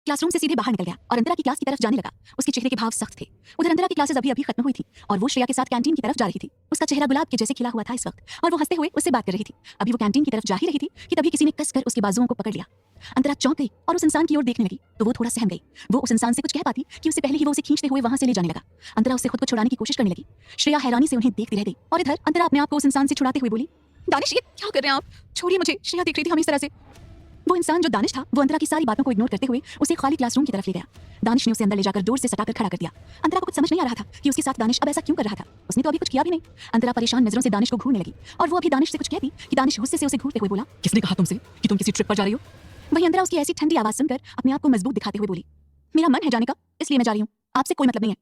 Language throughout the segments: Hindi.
क्लासरूम से सीधे बाहर निकल गया और अंतरा की क्लास की तरफ जाने लगा। उसके चेहरे के भाव सख्त थे। उधर अंतरा की क्लासेस अभी अभी खत्म हुई थी और वो श्रेया के साथ कैंटीन की तरफ जा रही थी। उसका चेहरा गुलाब के जैसे खिला हुआ था इस वक्त और वो हंसते हुए उससे बात कर रही थी। अभी वो कैंटीन की तरफ जा ही रही थी कि तभी किसी ने कसकर उसके बाजुओं को पकड़ लिया। अंतरा चौंक गई और उस इंसान की ओर देखने लगी तो वो थोड़ा सहम गई। वो उस इंसान से कुछ कह पाती कि उससे पहले ही वो उसे खींचते हुए वहां से ले जाने लगा। अंतरा उससे खुद को छुड़ाने की कोशिश करने लगी। श्रेया हैरानी से उन्हें देखती रह गई और इधर अंतरा अपने आप को उस इंसान से छुड़ाते हुए बोली, दानिश ये क्या कर रहे हैं आप? छोड़िए मुझे। श्रेया देख रही थी हमें इस तरह से। वो इंसान जो दानिश था वो अंतरा की सारी बातों को इग्नोर करते हुए उसे खाली क्लासरूम की तरफ ले गया। दानिश ने उसे अंदर ले जाकर जोर से सटाकर खड़ा कर दिया। अंतरा को कुछ समझ नहीं आ रहा था कि उसके साथ दानिश अब ऐसा क्यों कर रहा था। उसने तो अभी कुछ किया भी नहीं। अंतरा परेशान नजरों से दानिश को घूरने लगी और वो अभी दानिश से कुछ कहती कि दानिश गुस्से से उसे घूरते हुए बोला, किसने कहा तुमसे कि तुम किसी ट्रिप पर जा रही हो? वहीं अंतरा उसकी ऐसी ठंडी आवाज सुनकर अपने आप को मजबूत दिखाते हुए बोली, मेरा मन है जाने का, इसलिए मैं जा रही हूँ, आपसे कोई मतलब नहीं है।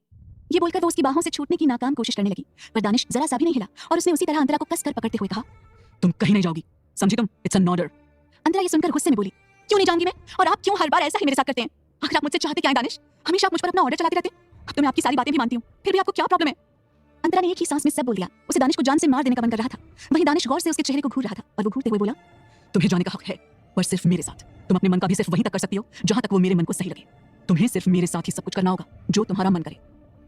ये बोलकर वो उसकी बाहों से छूटने की नाकाम कोशिश करने लगी पर दानिश जरा सा भी नहीं हिला और उसने उसी तरह अंतरा को कसकर पकड़ते हुए कहा, तुम कहीं नहीं जाओगी, समझी तुम? It's an order. अंतरा ये सुनकर गुस्से में बोली, क्यों नहीं जाऊंगी मैं? और आप क्यों हर बार ऐसा ही मेरे साथ करते हैं? आखिर आप मुझसे चाहते क्या हैं दानिश? हमेशा आप मुझ पर अपना ऑर्डर चलाते रहते हैं। अब तो मैं आपकी सारी बातें भी मानती हूँ, फिर भी आपको क्या प्रॉब्लम है? अंतरा ने एक ही सांस में सब बोल दिया। उसे दानिश को जान से मार देने का मन कर रहा था। वहीं दानिश गौर से उसके चेहरे को घूर रहा था और वो घूरते हुए बोला, तुम्हें जाने का हक है पर सिर्फ मेरे साथ। तुम अपने मन का भी सिर्फ वहीं तक कर सकती हो जहां तक वो मेरे मन को सही लगे। तुम्हें सिर्फ मेरे साथ ही सब कुछ करना होगा जो तुम्हारा मन करे।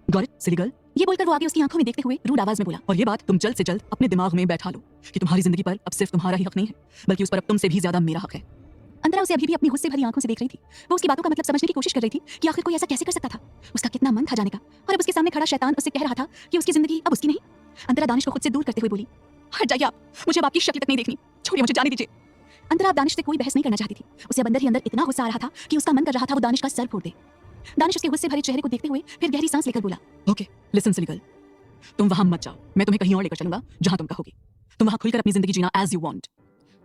Got it silly girl? ये बोलकर वो आगे उसकी आंखों में देखते हुए रूड आवाज में बोला, और ये बात तुम जल्द से जल्द अपने दिमाग में बैठा लो कि तुम्हारी जिंदगी पर अब सिर्फ तुम्हारा ही हक नहीं है बल्कि उस पर अब तुमसे भी ज्यादा मेरा हक है। अंतरा उसे अभी भी अपनी गुस्से भरी आंखों से देख रही थी। वो उसकी बातों का मतलब समझने की कोशिश कर रही थी कि आखिर कोई ऐसा कैसे कर सकता था। उसका कितना मन था जाने का और अब उसके सामने खड़ा शैतान उससे कह रहा था कि उसकी जिंदगी अब उसकी नहीं। अंतरा दानिश को खुद से दूर करते हुए बोली, हट जाइए आप, मुझे अब आपकी शक्ल तक नहीं देखनी, छोड़िए मुझे जाने दीजिए। अंतरा अब दानिश से कोई बहस नहीं करना चाहती थी। उसे अब अंदर ही अंदर इतना गुस्सा आ रहा था कि उसका मन कर रहा था वो दानिश का सर फोड़ दे। दानिश उसके गुस्से भरे चेहरे को देखते हुए फिर गहरी सांस लेकर बोला, ओके लिसन सिली गर्ल, तुम वहां मत जाओ, मैं तुम्हें कहीं और लेकर चलूंगा जहां तुम कहोगी। तुम वहां खुलकर अपनी जिंदगी जीना एज यू वांट।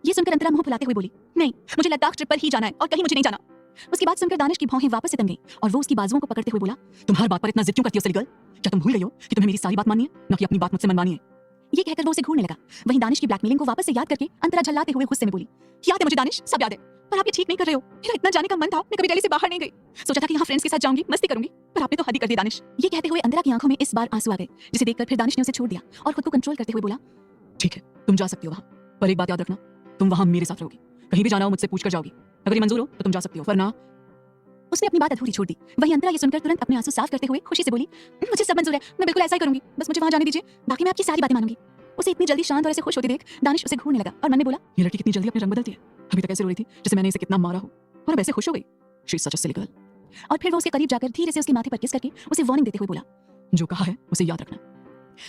ये सुनकर अंतरा मुंह फुलाते हुए बोली, नहीं, मुझे लद्दाख ट्रिप पर ही जाना है और कहीं मुझे नहीं जाना। उसकी बात सुनकर दानिश की भौहें वापस से तन गई और वो उसकी बाजुओं को पकड़ते हुए बोला, तुम हर बात पर इतना जिद क्यों करती हो सिली गर्ल? क्या तुम भूल गई हो कि तुम्हें मेरी सारी बात माननी है, न कि अपनी बात मुझसे मनवानी है? ये कहकर वो उसे घूरने लगा। वहीं दानिश की ब्लैकमेलिंग को वापस से याद करके अंतरा झल्लाते हुए गुस्से में बोली, याद है मुझे दानिश, सब याद है, पर आप ये ठीक नहीं कर रहे हो। मेरा इतना जाने का मन था, मैं कभी दिल्ली से बाहर नहीं गई। सोचा था कि यहाँ फ्रेंड्स के साथ जाऊंगी, मस्ती करूंगी, पर आपने तो हद ही कर दी दानिश। ये कहते हुए अंतरा की आंखों में इस बार आंसू आ गए, जिसे देखकर फिर दानिश ने उसे छोड़ दिया और खुद को कंट्रोल करते हुए बोला, ठीक है तुम जा सकती हो वहां, पर एक बात याद रखना, तुम वहां मेरे साथ रहोगी। कहीं भी जाना हो मुझसे पूछ कर जाओगी। अगर ये मंजूर हो तो तुम जा सकती हो, वरना। उसने अपनी बात अधूरी छोड़ दी। वहीं अंतरा ये सुनकर तुरंत अपने आंसू साफ करते हुए खुशी से बोली, मुझे सब मंजूर है, मैं बिल्कुल ऐसा ही करूंगी, बस मुझे वहां जाने दीजिए, बाकी मैं आपकी सारी बातें मानूंगी। उसे इतनी जल्दी शांत और ऐसे खुश होते देख दानिश उसे घूरने लगा और मन में बोला, ये लड़की कितनी जल्दी अपने रंग बदलती है। अभी तक ऐसे रो रही थी जैसे मैंने इसे कितना मारा हो और अब ऐसे खुश हो गई। She is such a silly girl. और फिर वो उसके करीब जाकर धीरे से उसके माथे पर किस करके उसे वार्निंग देते हुए बोला, जो कहा है उसे याद रखना।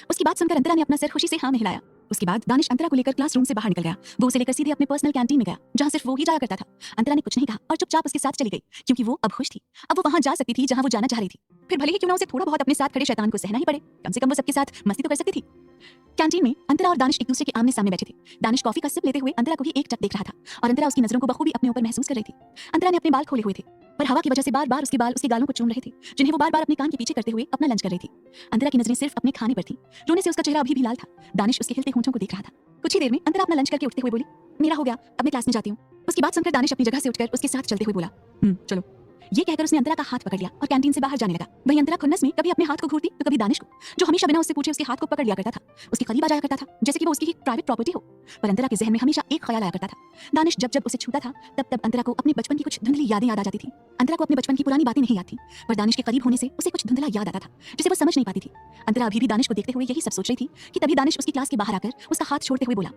उसकी बात सुनकर अंतरा ने अपना सर खुशी से हाँ में हिलाया। उसके बाद दानिश अंतरा को लेकर क्लासरूम से बाहर निकल गया। वो उसे लेकर सीधे अपने पर्सनल कैंटीन में गया जहां सिर्फ वो ही जाया करता था। अंतरा ने कुछ नहीं कहा और चुपचाप उसके साथ चली गई क्योंकि वो अब खुश थी। अब वो वहां जा सकती थी जहां वो जाना चाह रही थी। फिर भले ही क्यों ना उसे थोड़ा बहुत अपने साथ खड़े शैतान को सहना ही पड़े, कम से कम वो सबके साथ मस्ती तो कर सकती थी। कैंटीन में अंतरा और दानिश एक दूसरे के आमने सामने बैठे थे। दानिश कॉफी का सिप लेते हुए अंतरा को ही एकटक देख रहा था और अंतरा उसकी नजरों को बखूबी अपने ऊपर महसूस कर रही थी। अंतरा ने अपने बाल खोले हुए थे पर हवा की वजह से बार बार उसके बाल उसके गालों को चूम रहे थे, जिन्हें वो बार बार अपने कान के पीछे करते हुए अपना लंच कर रही थी। अंतरा की नजरें सिर्फ अपने खाने पर थी। रोने से उसका चेहरा अभी भी लाल था। दानिश उसके हिलते होंठों को देख रहा था। कुछ ही देर में अंतरा अपना लंच करके उठते हुए बोली, मेरा हो गया, अब मैं क्लास में जाती हूँ। उसकी बात सुनकर दानिश अपनी जगह से उठकर उसके साथ चलते हुए बोला, चलो। ये कहकर उसने अंतरा का हाथ पकड़ लिया और कैंटीन से बाहर जाने लगा। वहीं अंतरा खुन्नस में कभी अपने हाथ को घूरती तो कभी दानिश को, जो हमेशा बिना उससे पूछे उसके हाथ को पकड़ लिया करता था, उसके करीब आ जाया करता था जैसे कि वो उसकी ही प्राइवेट प्रॉपर्टी हो। पर अंतरा के जहन में हमेशा एक ख्याल आया करता था, दानिश जब जब उसे छूता था तब तब अंतरा को अपने बचपन की कुछ धुंधली यादें याद आ जाती थी। अंतरा को अपने बचपन की पुरानी बातें नहीं याद थी, पर दानिश के करीब होने से उसे कुछ धुंधला याद आता था जिसे वो समझ नहीं पाती थी। अंतरा अभी भी दानिश को देखते हुए यही सब सोच रही थी कि तभी दानिश उसकी क्लास के बाहर आकर उसका हाथ छोड़ते हुए बोला,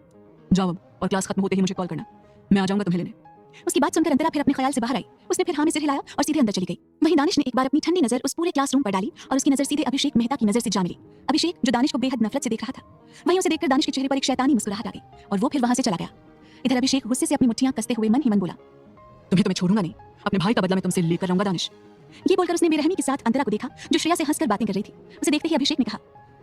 जाओ अब, और क्लास खत्म होते ही मुझे कॉल करना, मैं आ जाऊंगा तुम्हें लेने। उसकी बात सुनकर अंतरा फिर अपने ख्याल से बाहर आई। उसने फिर हाँ में सिर हिलाया और सीधे अंदर चली गई। वहीं दानिश ने एक बार अपनी ठंडी नजर उस पूरे क्लासरूम पर डाली और उसकी नजर सीधे अभिषेक मेहता की नजर से जा मिली। अभिषेक जो दानिश को बेहद नफरत से देख रहा था, वहीं उसे देखकर दानिश के चेहरे पर एक शैतानी मुस्कुराहट आ गई और वो फिर वहां से चला गया। इधर अभिषेक गुस्से से अपनी मुट्ठियां कसते हुए मन ही मन बोला, तुम्हें तो मैं छोड़ूंगा नहीं, अपने भाई का बदला मैं तुमसे लेकर रहूंगा दानिश। ये बोलकर उसने बेरहमी के साथ अंतरा को देखा जो श्रेया से हंसकर बातें कर रही थी। उसे देखते ही अभिषेक ने कहा,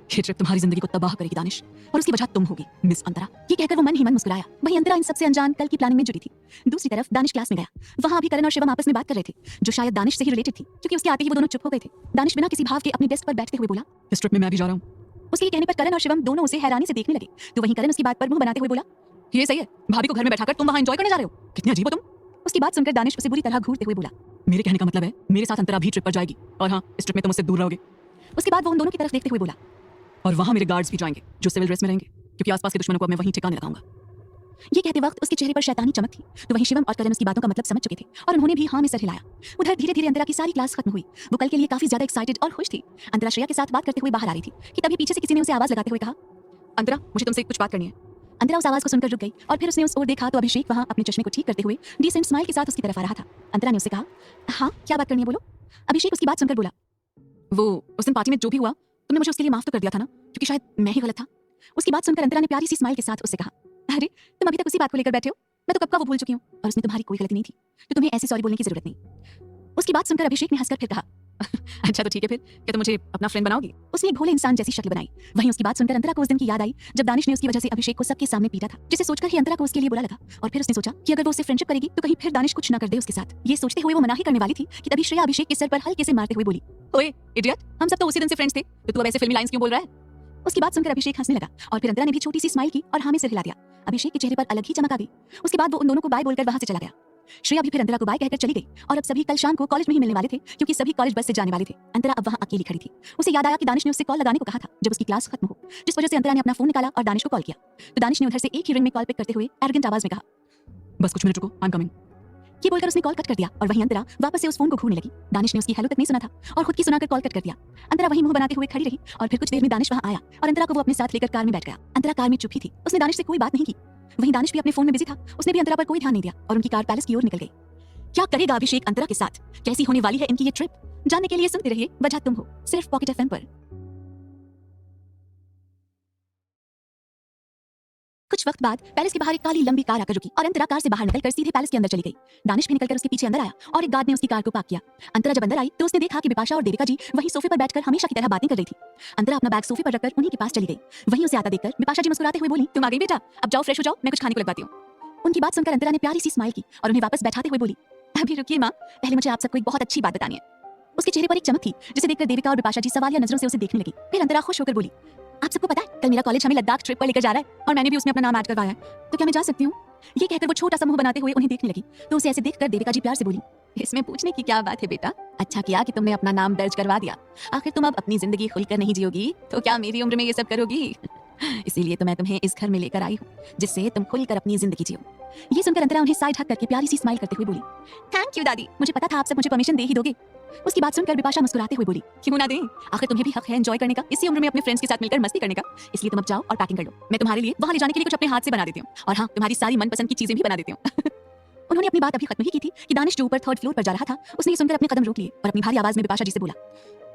ये ट्रिप तुम्हारी जिंदगी को तबाह करेगी दानिश, और उसकी वजह तुम होगी मिस अंतरा। ये कहकर वो मन ही मन मुस्कुराया। वहीं अंतरा इन सबसे अनजान कल की प्लानिंग में जुटी थी। दूसरी तरफ दानिश क्लास में गया। वहां अभी करण और शिवम आपस में बात कर रहे थे जो शायद दानिश से ही रिलेटेड थी, क्योंकि उसके आते ही वो दोनों चुप हो गए थे। दानिश बिना किसी भाव के अपने डेस्क पर बैठते हुए बोला, इस ट्रिप में मैं भी जा रहा हूँ। उसके कहने पर करण और शिवम दोनों उसे हैरानी से देखने लगे। तो वहीं करण उसकी बात पर मुंह बनाते हुए बोला, ये सही है, भाभी को घर में बैठाकर तुम वहां एंजॉय करने जा रहे हो, कितने अजीब हो तुम। उसकी बात सुनकर दानिश उसे बुरी तरह घूरते हुए बोला, मेरे कहने का मतलब है मेरे साथ अंतरा भी ट्रिप पर जाएगी, और हाँ इस ट्रिप में तुम मुझसे दूर रहोगे। उसके बाद वो उन दोनों की तरफ देखते हुए बोला, और वहां मेरे गार्ड्स भी जाएंगे जो सिविल ड्रेस में रहेंगे, क्योंकि आसपास के दुश्मनों को अब मैं वहीं ठिकाने लगाऊंगा। ये कहते वक्त उसके चेहरे पर शैतानी चमक थी, तो वहीं शिवम और करण उसकी बातों का मतलब समझ चुके थे और उन्होंने भी हाँ में सर हिलाया। उधर धीरे धीरे अंतरा की सारी क्लास खत्म हुई। वो कल के लिए काफी ज्यादा एक्साइटेड और खुश थी। अंतरा श्रेया के साथ बात करते हुए बाहर आ रही थी कि तभी पीछे से किसी ने उसे आवाज लगाते हुए कहा, अंतरा मुझे तुमसे कुछ बात करनी है। अंतरा उस आवाज को सुनकर रुक गई और फिर उसने उस ओर देखा तो अभिषेक वहां अपने चश्मे को ठीक करते हुए डिसेंट स्माइल के साथ उसकी तरफ आ रहा था। अंतरा ने उससे कहा, हाँ क्या बात करनी है बोलो। अभिषेक उसकी बात सुनकर बोला, वो उस दिन पार्टी में जो भी हुआ तुमने मुझे उसके लिए माफ तो कर दिया था ना, क्योंकि शायद मैं ही गलत था। उसकी बात सुनकर अंतरा ने प्यारी सी स्माइल के साथ उससे कहा, अरे तुम अभी तक उसी बात को लेकर बैठे हो, मैं तो कब का वो भूल चुकी हूँ और उसमें तुम्हारी कोई गलती नहीं थी, तो तुम्हें ऐसे सॉरी बोलने की जरूरत नहीं। उसकी बात सुनकर अभिषेक ने हंसकर फिर कहा, अच्छा तो ठीक है फिर, क्या तुम मुझे अपना फ्रेंड बनाओगी। उसने एक भोले इंसान जैसी शक्ल बनाई। वहीं उसकी बात सुनकर अंतरा को उस दिन की याद आई जब दानिश ने उसकी वजह से अभिषेक को सबके सामने पीटा था, जिसे सोचकर ही अंतरा को उसके लिए बुरा लगा। और फिर उसने सोचा कि अगर वो उससे फ्रेंडशिप करेगी तो कहीं फिर दानिश कुछ ना कर दे उसके साथ। ये सोचते हुए वो मना ही करने वाली थी कि तभी श्रेया अभिषेक के सर पर हल्के से मारते हुए बोली, ओए इडियट, हम सब तो उसी दिन से फ्रेंड्स थे, तो तू अब ऐसे फिल्मी लाइंस क्यों बोल रहा है। उसकी बात सुनकर अभिषेक हंसने लगा और फिर अंतरा ने भी छोटी सी स्माइल की और हाँ में सिर हिला दिया। अभिषेक के चेहरे पर अलग ही चमक आ गई। उसके बाद वो उन दोनों को बाय बोलकर वहां से चला गया। श्रेया भी फिर अंतरा को बाय कहकर चली गई और अब सभी कल शाम को कॉलेज में ही मिलने वाले थे, क्योंकि सभी कॉलेज बस से जाने वाले थे। अंतरा अब वहां अकेली खड़ी थी। उसे याद आया कि दानिश ने उससे कॉल लगाने को कहा था जब उसकी क्लास खत्म हो, जिस वजह से अंतरा ने अपना फोन निकाला और दानिश को कॉल किया। तो दानिश ने उधर से एक ही रिंग में कॉल पिक करते हुए एरोगेंट आवाज में कहा, बस कुछ मिनट रुको, आई एम कमिंग। ये बोलकर उसने कॉल कट कर दिया और वहीं अंतरा वापस से उस फोन को घूरने लगी। दानिश ने उसकी हेलो तक नहीं सुना था और खुद की सुनाकर कॉल कट कर दिया। अंतरा वहीं मुंह बनाते हुए खड़ी रही और फिर कुछ देर में दानिश वहां आया और अंतरा को वो अपने साथ लेकर कार में बैठ गया। अंतरा कार में चुप ही थी, उसने दानिश से कोई बात नहीं की। वहीं दानिश भी अपने फोन में बिजी था, उसने भी अंतरा पर कोई ध्यान नहीं दिया और उनकी कार पैलेस की ओर निकल गई। क्या करेगा अभिषेक अंतरा के साथ, कैसी होने वाली है इनकी ये ट्रिप, जानने के लिए सुनते रहिए वजह तुम हो, सिर्फ पॉकेट एफएम पर। कुछ वक्त बाद पैलेस के बाहर एक काली लंबी कार आकर रुकी और अंतरा कार से बाहर निकलकर सीधे पैलेस के अंदर चली गई। दानिश भी निकलकर उसके पीछे अंदर आया और एक गार्ड ने उसकी कार को पार्क किया। अंतरा जब अंदर आई तो उसने देखा कि बिपाशा और देविका जी वहीं सोफे पर बैठकर हमेशा की तरह बातें कर रही थी। अंतरा अपना बैग सोफे पर रखकर उन्हीं के पास चली गई। वहीं उसे आता देखकर बिपाशा जी मुस्कुराते हुए बोली, तुम आ गई बेटा, अब जाओ फ्रेश हो जाओ, मैं कुछ खाने को लगवाती हूँ। उनकी बात सुनकर अंतरा ने प्यारी सी स्माइल की और उन्हें वापस बैठाते हुए बोली, अभी रुकिए माँ, पहले मुझे आप सबको एक बहुत अच्छी बात बतानी है। उसके चेहरे पर एक चमक थी जिसे देखकर देविका और बिपाशा जी सवालिया नजरों से उसे देखने लगी। फिर अंतरा खुश होकर बोली, आप सबको पता है कल मेरा कॉलेज हमें लद्दाख ट्रिप पर लेकर जा रहा है और मैंने भी उसमें अपना नाम ऐड करवाया है, तो क्या मैं जा सकती हूँ। ये कहकर वो छोटा सा मुंह बनाते हुए उन्हें देखने लगी तो उसे ऐसे देखकर देविका जी प्यार से बोली, इसमें पूछने की क्या बात है बेटा, अच्छा किया कि तुमने अपना नाम दर्ज करवा दिया। आखिर तुम अब अपनी जिंदगी खुलकर नहीं जियोगी तो क्या मेरी उम्र में ये सब करोगी। इसीलिए तो मैं तुम्हें इस घर में लेकर आई हूँ जिससे तुम खुलकर अपनी जिंदगी जियो। ये सुनकर अंतरा उन्हें साइड हक करके प्यारी सी स्माइल करते हुए बोली, थैंक यू दादी, मुझे पता था आप सब मुझे परमिशन दे ही दोगे। उसकी बात सुनकर बिपाशा मुस्कुराते हुए बोली, क्यों ना दें, आखिर तुम्हें भी हक है एंजॉय करने का, इसी उम्र में अपने फ्रेंड्स के साथ मिलकर मस्ती करने का। इसलिए तुम अब जाओ और पैकिंग कर लो, मैं तुम्हारे लिए वहां ले जाने के लिए कुछ अपने हाथ से बना देती हूँ और हाँ तुम्हारी सारी मनपसंद की चीजें भी बना देती हूँ। उन्होंने अपनी बात अभी खत्म ही की थी कि दानिश जो ऊपर थर्ड फ्लोर पर जा रहा था उसने ये सुनकर अपने कदम रोक लिए और अपनी भारी आवाज में बिपाशा जी से बोला,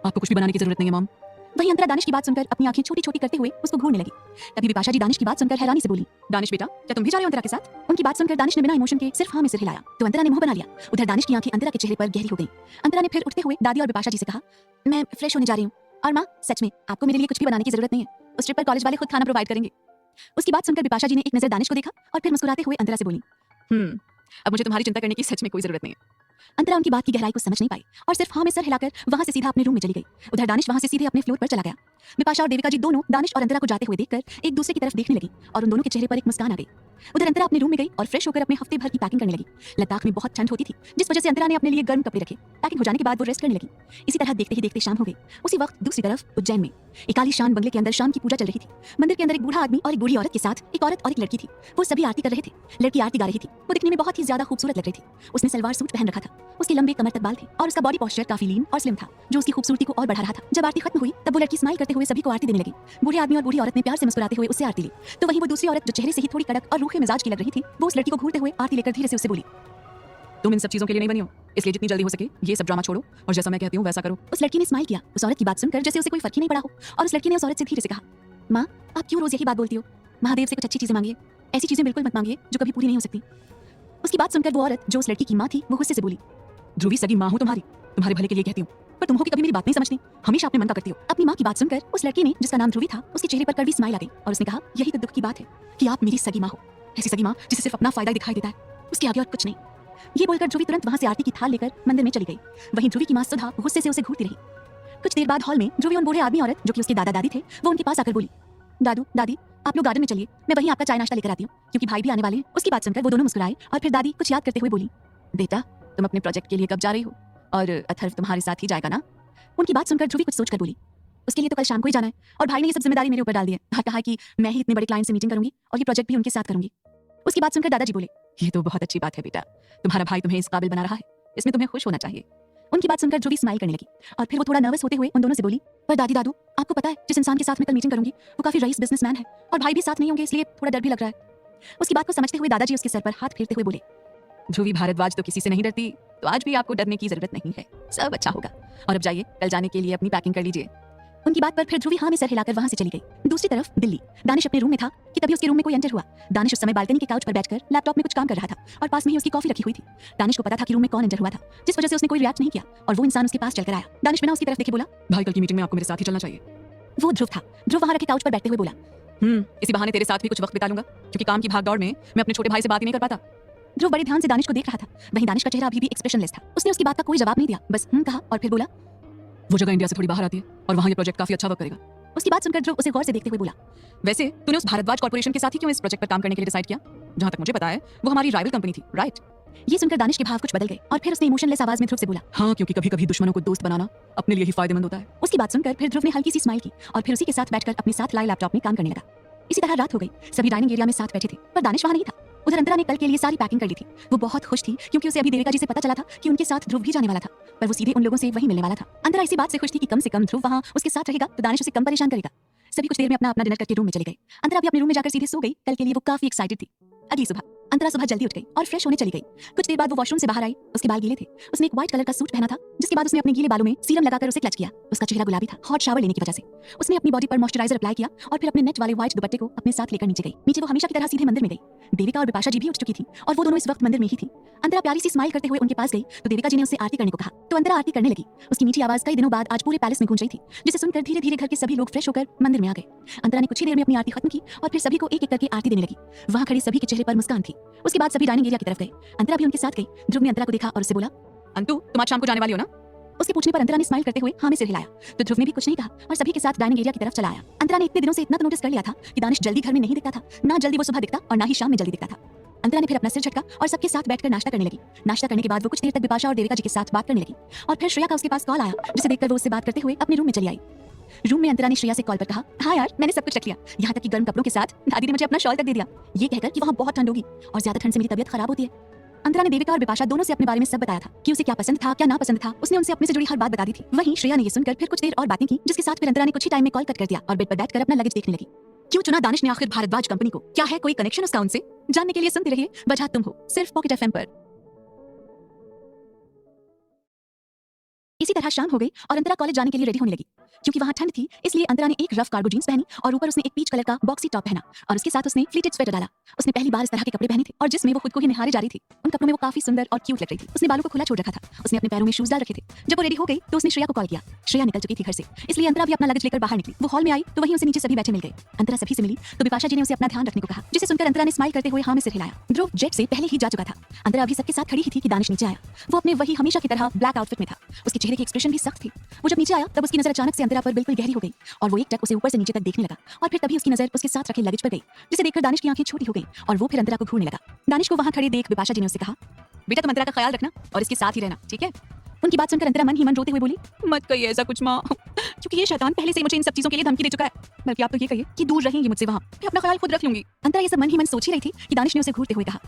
आपको कुछ भी बनाने की जरूरत नहीं है मॉम। वहीं अंतरा दानिश की बात सुनकर अपनी आंखें छोटी छोटी करते हुए उसको घूरने लगी। तभी बिपाशा जी दानिश की बात सुनकर हैरानी से बोली, दानिश बेटा क्या तुम भी जा रहे हो अंतरा के साथ। उनकी बात सुनकर दानिश ने बिना इमोशन के सिर्फ हाँ में सिर हिलाया तो अंतरा ने मुंह बना लिया। उधर दानिश की आंखें अंतरा के चेहरे पर गहरी हो गई। अंतरा ने फिर उठते हुए दादी और बिपाशा जी से कहा, मैं फ्रेश होने जा रही हूँ और माँ सच में आपको मेरे लिए कुछ भी बनाने की जरूरत नहीं है, उस ट्रिप पर कॉलेज वाले खुद खाना प्रोवाइड करेंगे। उसकी बात सुनकर बिपाशा जी ने एक नजर दानिश को देखा और फिर मुस्कुराते हुए अंतरा से बोली, अब मुझे तुम्हारी चिंता करने की सच में कोई जरूरत नहीं है। अंतरा उनकी बात की गहराई को समझ नहीं पाई और सिर्फ हाँ में सर हिलाकर वहां से सीधा अपने रूम में चली गई। उधर दानिश वहां से सीधे अपने फ्लोर पर चला गया। बिपाशा और देविका जी दोनों दानिश और अंतरा को जाते हुए देखकर एक दूसरे की तरफ देखने लगी और उन दोनों के चेहरे पर एक मुस्कान आ गई। उधर अंतरा अपने रूम में गई और फ्रेश होकर अपने हफ्ते भर की पैकिंग करने लगी। लद्दाख में बहुत ठंड होती थी जिस वजह से अंतरा ने अपने लिए गर्म कपड़े रखे। पैकिंग हो जाने के बाद वो रेस्ट करने लगी। इसी तरह देखते ही देखते शाम हो गई। उसी वक्त दूसरी तरफ उज्जैन में एक आलीशान बंगले के अंदर शाम की पूजा चल रही थी। मंदिर के अंदर एक बूढ़ा आदमी और एक बूढ़ी औरत के साथ एक औरत और एक लड़की थी। वो सभी आरती कर रहे थे। लड़की आरती गा रही थी। वो दिखने में बहुत ही ज्यादा खूबसूरत लग रही थी। उसने सलवार सूट पहन रखा था। उसके लंबे कमर तक बाल थे और उसका बॉडी पोस्चर काफी लीन और स्लिम था जो उसकी खूबसूरती को और बढ़ा रहा था। जब आरती खत्म हुई तब वो लड़की स्माइल करते हुए सभी को आरती देने लगी। बूढ़े आदमी और बूढ़ी औरत ने प्यार से मुस्कुराते हुए उससे आरती ली तो वहीं वो दूसरी औरत जो चेहरे से ही थोड़ी कड़क और रूखे मिजाज की लग रही थी वो उस लड़की को घूरते हुए आरती लेकर धीरे से उससे बोली, तुम इन सब चीजों के लिए नहीं बनी हो, इसलिए जितनी जल्दी हो सके ये सब ड्रामा छोड़ो और जैसा मैं कहती हूँ वैसा करो। उस लड़की ने स्माइल किया उस औरत की बात सुनकर जैसे उसे कोई फर्क ही नहीं पड़ा हो और उस लड़की ने उस औरत से धीरे से कहा, माँ आप क्यों रोज यही बात बोलती हो, महादेव से कुछ अच्छी चीजें मांगिए, ऐसी चीजें बिल्कुल मत मांगिए जो कभी पूरी नहीं हो सकती। उसकी बात सुनकर वो औरत जो उस लड़की की माँ थी वो गुस्से से बोली, ध्रुवी सगी माँ हूँ तुम्हारे भले के लिए कहती हूँ, पर तुम हो कि कभी मेरी बात नहीं समझती, हमेशा अपने मन का करती हो। अपनी माँ की बात सुनकर उस लड़की ने जिसका नाम ध्रुवी था उसके चेहरे पर कड़वी स्माइल आ गई और उसने कहा, यही तो दुख की बात है कि आप मेरी सगी माँ हो, ऐसी सगी माँ जिसे सिर्फ अपना फायदा दिखाई देता है, उसके आगे और कुछ नहीं। ये बोलकर ध्रुवी तुरंत वहां से आरती की थाल लेकर मंदिर में चली गई। वहीं ध्रुवी की माँ सुधा गुस्से से उसे घूरती रही। कुछ देर बाद हॉल में ध्रुवी उन बूढ़े आदमी औरत जो कि उसके दादा दादी थे वो उनके पास आकर बोली, दादू दादी आप लोग गार्डन में चलिए, मैं वहीं आपका चाय नाश्ता लेकर आती हूँ क्योंकि भाई भी आने वाले हैं। उसकी बात सुनकर वो दोनों मुस्कुराए और फिर दादी कुछ याद करते हुए बोली, बेटा तुम अपने प्रोजेक्ट के लिए कब जा रही हो और अथर्व तुम्हारे साथ ही जाएगा ना। उनकी बात सुनकर ध्रुवी कुछ सोचकर बोली, उसके लिए तो कल शाम को ही जाना है और भाई ने ये सब जिम्मेदारी मेरे ऊपर डाल दी है। कहा कि मैं ही इतने बड़े क्लाइंट से मीटिंग करूंगी और ये प्रोजेक्ट भी उनके साथ करूंगी। उसकी बात सुनकर दादाजी बोले, ये तो बहुत अच्छी बात है बेटा, तुम्हारा भाई तुम्हें इस काबिल बना रहा है, इसमें तुम्हें खुश होना चाहिए। उनकी बात सुनकर ध्रुवी स्माइल करने लगी और फिर वो थोड़ा नर्वस होते हुए उन दोनों से बोली, पर दादी दादू, आपको पता है जिस इंसान के साथ मैं कल मीटिंग करूंगी वो काफी रईस बिजनेसमैन है और भाई भी साथ नहीं होंगे, इसलिए थोड़ा डर भी लग रहा है। उसकी बात को समझते हुए दादाजी उसके सर पर हाथ फेरते हुए बोले, ध्रुवी भारद्वाज तो किसी से नहीं डरती, तो आज भी आपको डरने की जरूरत नहीं है, सब अच्छा होगा। और अब जाइए, कल जाने के लिए अपनी पैकिंग कर लीजिए। उनकी बात पर फिर ध्रुवी हाँ में सर हिलाकर वहां से चली गई। दूसरी तरफ दिल्ली, दानिश अपने रूम में था कि तभी उसके रूम में कोई एंटर हुआ। दानिश उस समय बालकनी के काउच पर बैठकर लैपटॉप में कुछ काम कर रहा था और पास में ही उसकी कॉफी रखी हुई थी। दानिश को पता था कि रूम में कौन एंटर हुआ था, जिस वजह से उसने कोई रिएक्ट नहीं किया और वो इंसान उसके पास चलकर आया। दानिश बिना उसकी तरफ देखे बोला, भाई कल की मीटिंग में आपको मेरे साथ ही चलना चाहिए। वो ध्रुव था। ध्रुव वहां रखे काउच पर बैठते हुए बोला, इसी बहाने तेरे साथ भी कुछ वक्त बिता लूंगा, क्योंकि काम की भागदौड़ में मैं अपने छोटे भाई से बात ही नहीं कर पाता। ध्रुव बड़े ध्यान से दानिश को देख रहा था। वहीं दानिश का चेहरा अभी भी एक्सप्रेशनलेस था। उसने उसकी बात का कोई जवाब नहीं दिया, बस कहा और फिर बोला, वो जगह इंडिया से थोड़ी बाहर आती है और वहाँ ये प्रोजेक्ट काफी अच्छा वर्क करेगा। उसकी बात सुनकर ध्रुव उसे गौर से देखते हुए बोला, वैसे तूने उस भारद्वाज कॉर्पोरेशन के साथ ही क्यों इस प्रोजेक्ट पर काम करने के लिए डिसाइड किया? जहाँ तक मुझे पता है वो हमारी राइवल कंपनी थी, राइट? ये सुनकर दानिश के भाव कुछ बदल गए और फिर उसने इमोशनलेस आवाज में ध्रुव से बोला, हाँ, क्योंकि कभी कभी दुश्मनों को दोस्त बनाना अपने लिए ही फायदेमंद होता है। उसकी बात सुनकर फिर ध्रुव ने हल्की सी स्माइल की और फिर उसी के साथ बैठकर अपने साथ लाए लैपटॉप में काम करने लगा। इसी तरह रात हो गई। सभी डाइनिंग एरिया में साथ बैठे थे, पर दानिश वहाँ नहीं था। उधर अंतरा ने कल के लिए सारी पैकिंग कर ली थी। वो बहुत खुश थी क्योंकि उसे अभी देविका जी से पता चला था कि उनके साथ ध्रुव भी जाने वाला था, पर वो सीधे उन लोगों से वहीं मिलने वाला था। अंतरा इसी बात से खुश थी कि कम से कम ध्रुव वहाँ उसके साथ रहेगा तो दानिश उसे कम परेशान करेगा। सभी कुछ देर में अपना अपना डिनर करके रूम में चले गए। अंतरा भी अपने रूम में जाकर सीधे सो गई। कल के लिए वो काफी एक्साइटेड थी। अगली सुबह अंतरा सुबह जल्दी उठ गई और फ्रेश होने चली गई। कुछ देर बाद वो वॉशरूम से बाहर आई। उसके बाल गीले थे। उसने एक व्हाइट कलर का सूट पहना था, जिसके बाद उसने अपने गीले बालों में सीरम लगाकर उसे क्लच किया। उसका चेहरा गुलाबी था, हॉट शावर लेने की वजह से। उसने अपनी बॉडी पर मॉइस्चराइजर अप्लाई किया और फिर अपने नेट वाले व्हाइट दुपट्टे को अपने साथ लेकर नीचे गई। नीचे वो हमेशा की तरह सीधे मंदिर में गई। देविका और बिपाशा जी भी उठ चुकी थी और वो दोनों इस वक्त मंदिर में ही थी। अंतरा प्यारी सी स्माइल करते हुए उनके पास गई तो देविका जी ने उसे आरती करने को कहा, तो अंतरा आरती करने लगी। उसकी मीठी आवाज कई दिनों बाद आज पूरे पैलेस में गूंज रही थी, जिसे सुनकर धीरे धीरे घर के सभी लोग फ्रेश होकर मंदिर में आ गए। अंतरा ने कुछ ही देर में अपनी आरती खत्म की और फिर सभी को एक एक करके आरती देने लगी। वहां खड़े सभी के चेहरे पर मुस्कान थी। उसके बाद सभी डाइनिंग एरिया की तरफ गए। अंतरा भी उनके साथ गई। ध्रुव ने अंतरा को देखा और उससे बोला, अंतु, तुम आज शाम को जाने वाली हो ना? उसके पूछने पर अंतरा ने स्माइल करते हुए हाँ में सिर हिलाया, तो ध्रुव ने भी कुछ नहीं कहा और सभी के साथ डाइनिंग एरिया की तरफ चला आया। अंतरा ने इतने दिनों से इतना तो नोटिस कर लिया था कि दानिश जल्दी घर में नहीं दिखता था, ना जल्दी वो सुबह दिखता और ना ही शाम में जल्दी दिखता था। अंतरा ने फिर अपना सिर झटका और सबके साथ बैठकर नाश्ता करने लगी। नाश्ता करने के बाद वो कुछ देर तक बिपाशा और देविका जी के साथ बात करने लगी और फिर श्रेया का उसके पास कॉल आया, जिसे देखकर वो उससे बात करते हुए अपने रूम में चली आई। रूम में अंतरा ने श्रेया से कॉल पर कहा, हाँ यार, मैंने सब कुछ रख लिया, यहाँ तक कि गर्म कपड़ों के साथ दादी ने मुझे अपना शॉल तक दे दिया, ये कहकर कि वहाँ बहुत ठंड होगी और ज्यादा ठंड से मेरी तबीयत खराब होती है। अंतरा ने देविका और बिपाशा दोनों से अपने बारे में सब बताया था कि उसे क्या पसंद था, क्या ना पसंद था। उसने उनसे अपने से जुड़ी हर बात बता दी थी। वहीं श्रेया ने ये सुनकर फिर कुछ देर और बातें की, जिसके साथ फिर अंतरा ने कुछ ही टाइम में कॉल कट कर दिया और बेड पर बैठकर अपना लगेज देखने लगी। क्यों चुना दानिश ने आखिर भारद्वाज कंपनी को? क्या है कोई कनेक्शन उसका उनसे? जानने के लिए सुनते रहिए वजह तुम हो, सिर्फ पॉकेट एफएम पर। इसी तरह शाम हो गई और अंतरा कॉलेज जाने के लिए रेडी होने लगी। क्योंकि वहाँ ठंड थी, इसलिए अंतरा ने एक रफ कार्गो जींस पहनी और ऊपर उसने एक पीच कलर का बॉक्सी टॉप पहना और उसके साथ उसने फ्लीटेड स्वेटर डाला। उसने पहली बार इस तरह के कपड़े पहने थे और जिसमें वो खुद को ही निहारे जा रही थी। उन कपड़ों में वो काफी सुंदर और क्यूट लग रही थी। उसने बालों को खुला छोड़ रखा था। उसने अपने पैरों में शूज डाल रखे थे। जब वो रेडी हो गई तो उसने श्रेया को कॉल किया। श्रेया निकल चुकी थी घर से, इसलिए अंतरा भी अपना लगेज लेकर बाहर निकली। वो हॉल में आई तो वहीं उसे नीचे सभी बैठे मिल गए। अंतरा सभी से मिली तो बिपाशा जी ने उसे अपना ध्यान रखने को कहा, जिसे सुनकर अंतरा ने स्माइल करते हुए हाँ में सिर हिलाया। ध्रुव जेट से पहले ही जा चुका था। अंतरा अभी सबके साथ खड़ी ही थी कि दानिश नीचे आया। वो अपने वही हमेशा की तरह ब्लैक आउटफिट में था। उसके चेहरे की एक्सप्रेशन भी सख्त थी। वो जब नीचे आया तब उसकी नजर अचानक से अंतरा पर बिल्कुल गहरी हो गई और वो एक टक उसे ऊपर से नीचे तक देखने लगा और फिर तभी उसकी नजर उसके साथ रखे लगेज पर गई, जिसे देखकर दानिश की आंखें छोटी हो गई और वो फिर अंतरा को घूरने लगा। दानिश को वहां खड़े देख बिपाशा जी ने उससे कहा, बेटा तुम अंतरा का ख्याल रखना और इसके साथ ही रहना, ठीक है? उनकी बात सुनकर अंतरा मन ही मन रोते हुए बोली, मत कहिए ऐसा कुछ माँ, क्योंकि ये शैतान पहले से ही मुझे इन सब चीजों के लिए धमकी दे चुका है। बल्कि आप तो ये कहिए कि दूर रहेंगे मुझसे, वहाँ मैं अपना ख्याल खुद रख लूंगी। अंतरा ये सब मन ही मन सोच ही रही थी कि दानिश ने उसे घूरते हुए कहा,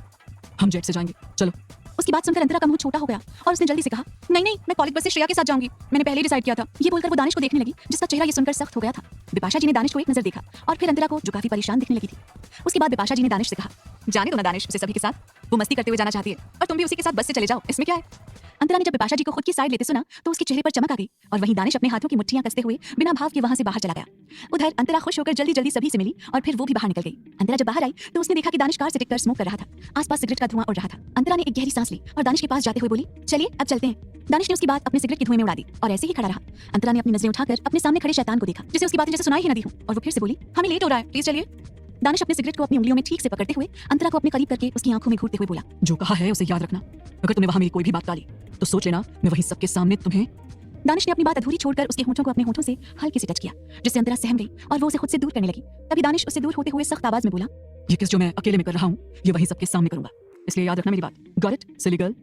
हम जेट से जाएंगे, चलो। उसकी बात सुनकर अंतरा का मुंह छोटा हो गया और उसने जल्दी से कहा, नहीं नहीं, मैं कॉलेज बस से श्रेया के साथ जाऊंगी, मैंने पहले ही डिसाइड किया था। ये बोलकर वो दानिश को देखने लगी, जिसका चेहरा ये सुनकर सख्त हो गया था। बिपाशा जी ने दानिश को एक नजर देखा और फिर अंतरा को, जो काफी परेशान दिखने लगी थी। उसके बाद बिपाशा जी ने दानिश से कहा, जाने दो ना दानिश उसे सभी के साथ, वो मस्ती करते हुए जाना चाहती है और तुम भी उसी के साथ बस से चले जाओ, इसमें क्या है? अंतरा ने जब बिपाशा जी को खुद की साइड लेते सुना तो उसके चेहरे पर चमक आ गई और वहीं दानिश अपने हाथों की मुट्ठियां कसते हुए बिना भाव के वहां से बाहर चला गया। उधर अंतरा खुश होकर जल्दी जल्दी सभी से मिली और फिर वो भी बाहर निकल गई। अंतरा जब बाहर आई तो उसने देखा कि दानिश कार से टिककर स्मोक कर रहा था। आसपास सिगरेट का धुआं उड़ रहा था। अंतरा ने एक गहरी सांस ली और दानिश के पास जाते हुए बोली, चलिए अब चलते हैं। दानिश ने उसकी बात अपने सिगरेट के धुएं में उड़ा दी और ऐसे ही खड़ा रहा। अंतरा ने अपनी नजरें उठाकर अपने सामने खड़े शैतान को देखा, जिसे उसकी बातें जैसे सुनाई ही न दी हो, और वो फिर से बोली, हमें लेट हो रहा है, प्लीज चलिए। दानिश अपने सिगरेट को अपनी उंगलियों में ठीक से पकड़ते हुए अंतरा को अपने करीब करके उसकी आंखों में घूरते हुए बोला, जो कहा है उसे याद रखना, अगर तुमने वहां मेरी कोई भी बात टाली तो सोच लेना मैं वहीं सबके सामने तुम्हें। दानिश ने अपनी बात अधूरी छोड़कर उसके होंठों को अपने होंठों से हल्के से टच किया, जिससे अंतरा सहम गई और वो उसे खुद से दूर करने लगी। तभी दानिश उससे दूर होते हुए सख्त आवाज में बोला, ये किस जो मैं अकेले में कर रहा हूँ ये वहीं सबके सामने करूंगा, इसलिए याद रखना मेरी बात, गॉट इट सिली गर्ल।